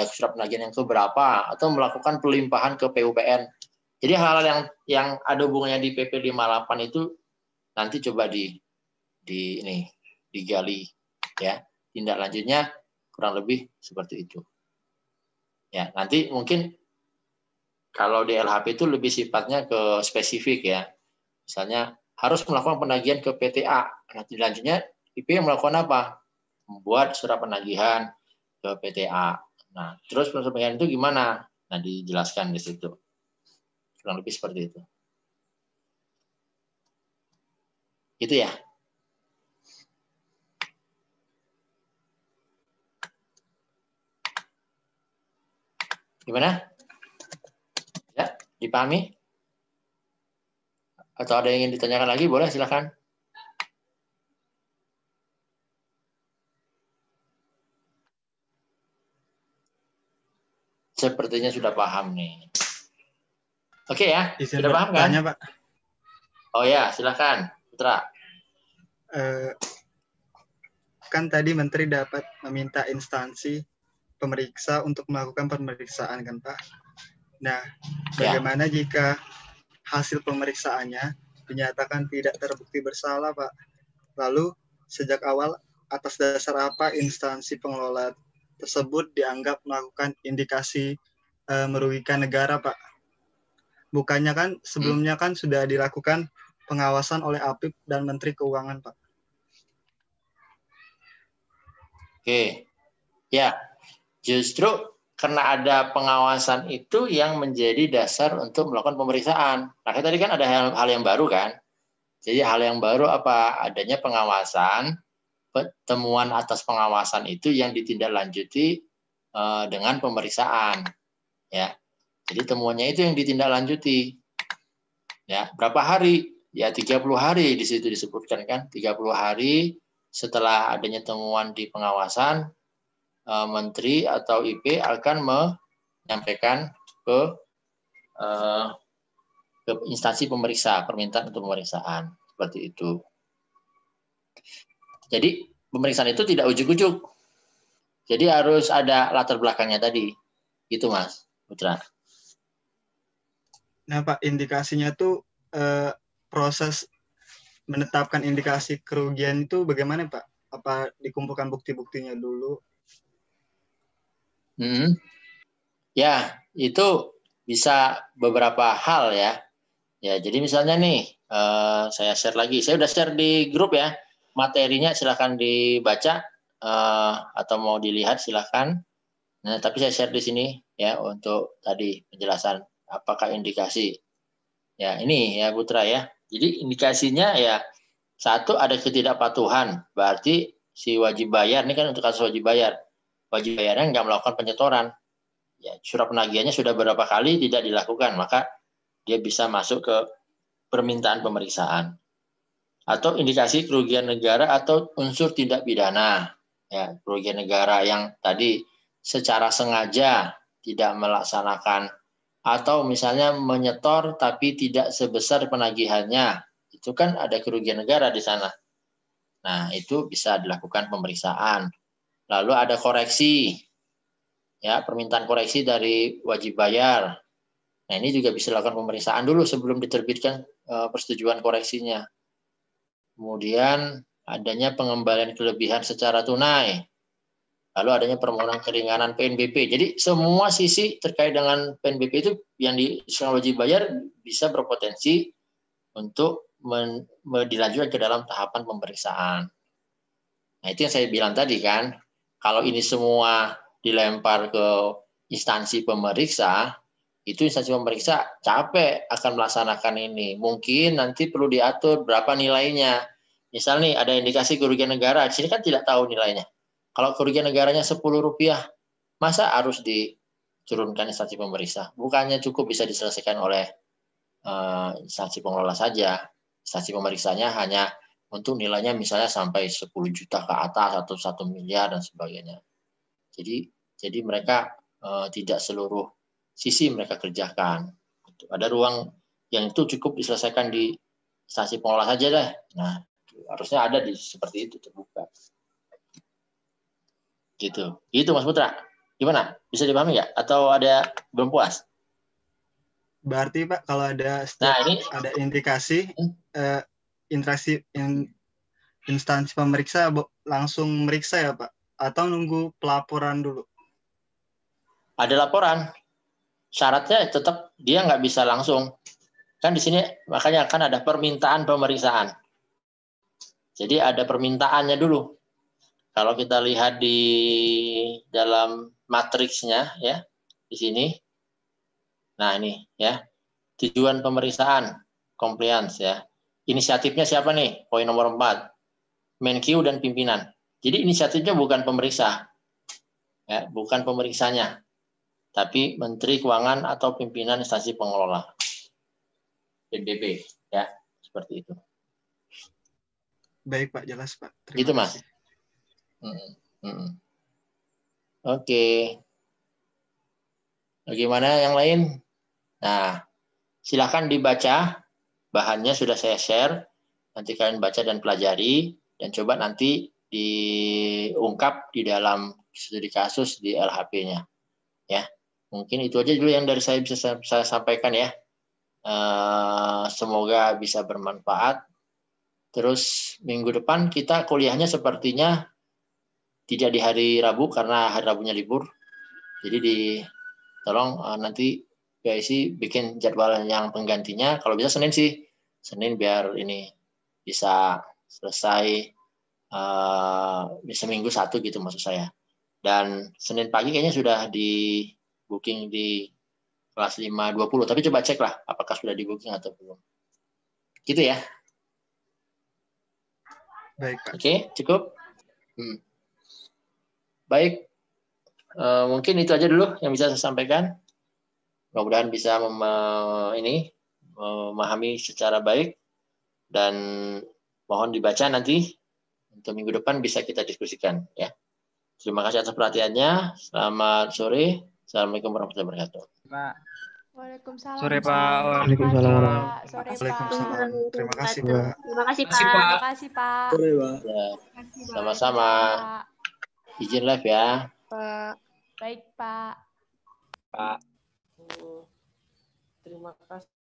surat penagihan yang keberapa atau melakukan pelimpahan ke PUPN. Jadi hal-hal yang ada hubungannya di PP 58 itu nanti coba digali ya. Tindak lanjutnya kurang lebih seperti itu. Ya, nanti mungkin kalau di LHP itu lebih sifatnya ke spesifik ya. Misalnya harus melakukan penagihan ke PTA. Nah, lanjutnya IP yang melakukan apa? Membuat surat penagihan ke PTA. Nah, terus proses penagihan itu gimana? Nah, dijelaskan di situ. Kurang lebih seperti itu. Itu ya. Gimana? Ya, dipahami? Atau ada yang ingin ditanyakan lagi? Boleh, silakan. Sepertinya sudah paham nih. Oke ya, sudah paham kan? Tanya, Pak. Oh ya, silakan, Putra. Kan tadi Menteri dapat meminta instansi pemeriksa untuk melakukan pemeriksaan kan, Pak? Nah, bagaimana jika hasil pemeriksaannya dinyatakan tidak terbukti bersalah, Pak? Lalu, sejak awal, atas dasar apa instansi pengelola tersebut dianggap melakukan indikasi merugikan negara, Pak? Bukannya kan sebelumnya kan sudah dilakukan pengawasan oleh APIP dan Menteri Keuangan, Pak. Oke, ya justru karena ada pengawasan itu yang menjadi dasar untuk melakukan pemeriksaan. Nah, tadi kan ada hal yang baru kan? Jadi hal yang baru apa? Adanya pengawasan, temuan atas pengawasan itu yang ditindaklanjuti dengan pemeriksaan. Ya, jadi temuannya itu yang ditindaklanjuti. Ya, berapa hari? Ya 30 hari di situ disebutkan kan, 30 hari setelah adanya temuan di pengawasan, Menteri atau IP akan menyampaikan ke instansi pemeriksa, permintaan untuk pemeriksaan. Seperti itu. Jadi pemeriksaan itu tidak ujuk-ujuk. Jadi harus ada latar belakangnya tadi. Gitu Mas Putra. Nah Pak, indikasinya tuh proses menetapkan indikasi kerugian itu bagaimana Pak? Apa dikumpulkan bukti-buktinya dulu? Ya, itu bisa beberapa hal ya. Ya, jadi misalnya nih, saya share lagi. Saya udah share di grup ya. Materinya silahkan dibaca atau mau dilihat silahkan. Nah, tapi saya share di sini ya untuk tadi penjelasan apakah indikasi. Ya, ini ya Putra ya. Jadi indikasinya ya satu ada ketidakpatuhan. Berarti si wajib bayar ini kan untuk kasus wajib bayar. Wajib bayarnya nggak melakukan penyetoran. Ya, surat penagihannya sudah berapa kali tidak dilakukan, maka dia bisa masuk ke permintaan pemeriksaan. Atau indikasi kerugian negara atau unsur tindak pidana. Ya, kerugian negara yang tadi secara sengaja tidak melaksanakan atau misalnya menyetor tapi tidak sebesar penagihannya. Itu kan ada kerugian negara di sana. Nah, itu bisa dilakukan pemeriksaan. Lalu ada koreksi. Ya, permintaan koreksi dari wajib bayar. Nah, ini juga bisa dilakukan pemeriksaan dulu sebelum diterbitkan persetujuan koreksinya. Kemudian adanya pengembalian kelebihan secara tunai. lalu adanya permohonan keringanan PNBP. Jadi semua sisi terkait dengan PNBP itu yang diserahkan wajib bayar bisa berpotensi untuk dilanjutkan ke dalam tahapan pemeriksaan. Nah, itu yang saya bilang tadi kan, kalau ini semua dilempar ke instansi pemeriksa, itu instansi pemeriksa capek akan melaksanakan ini. Mungkin nanti perlu diatur berapa nilainya. Misal nih ada indikasi kerugian negara, di sini kan tidak tahu nilainya. Kalau kerugian negaranya Rp10, masa harus diturunkan instansi pemeriksa? Bukannya cukup bisa diselesaikan oleh instansi pengelola saja. Instansi pemeriksanya hanya untuk nilainya misalnya sampai 10 juta ke atas atau 1 miliar dan sebagainya. Jadi mereka tidak seluruh sisi mereka kerjakan. Ada ruang yang itu cukup diselesaikan di instansi pengelola saja deh. Nah, harusnya ada di seperti itu terbuka. Gitu Mas Putra. Gimana? Bisa dipahami nggak? Atau ada belum puas? Berarti Pak kalau ada ada indikasi instansi pemeriksa langsung meriksa ya Pak? Atau nunggu pelaporan dulu? Ada laporan. Syaratnya tetap dia nggak bisa langsung. Kan di sini makanya akan ada permintaan pemeriksaan. Jadi ada permintaannya dulu. Kalau kita lihat di dalam matriksnya ya di sini. Nah ini ya tujuan pemeriksaan compliance ya. Inisiatifnya siapa nih? Poin nomor 4. Menkyu dan pimpinan. Jadi inisiatifnya bukan pemeriksa. Ya, bukan pemeriksanya. Tapi Menteri Keuangan atau pimpinan instansi pengelola. PNBP ya, seperti itu. Baik Pak, jelas Pak. Terima gitu Mas. kasih. Oke. Bagaimana yang lain? Nah, silakan dibaca. Bahannya sudah saya share. Nanti kalian baca dan pelajari. Dan coba nanti diungkap di dalam studi kasus di LHP-nya. Ya, mungkin itu aja dulu yang dari saya bisa saya sampaikan ya. Semoga bisa bermanfaat. Terus minggu depan kita kuliahnya sepertinya tidak di hari Rabu karena hari Rabunya libur. Jadi tolong nanti PIC bikin jadwal yang penggantinya. Kalau bisa Senin sih. Senin biar ini bisa selesai seminggu satu gitu maksud saya. Dan Senin pagi kayaknya sudah di booking di kelas 5.20. Tapi coba cek lah apakah sudah di booking atau belum. Gitu ya. Baik Pak. Oke, cukup. Baik, mungkin itu aja dulu yang bisa saya sampaikan. Mudah-mudahan bisa memahami secara baik dan mohon dibaca nanti untuk minggu depan bisa kita diskusikan ya. Terima kasih atas perhatiannya. Selamat sore. Assalamualaikum warahmatullahi wabarakatuh. Pak. Waalaikumsalam. Sore Pak. Waalaikumsalam. Sore Pak. Waalaikumsalam. Terima kasih Pak. Terima kasih Pak. Terima kasih Pak. Sore Pak. Ya, sama-sama. Izin live ya. Pak. Baik Pak. Pak. Terima kasih.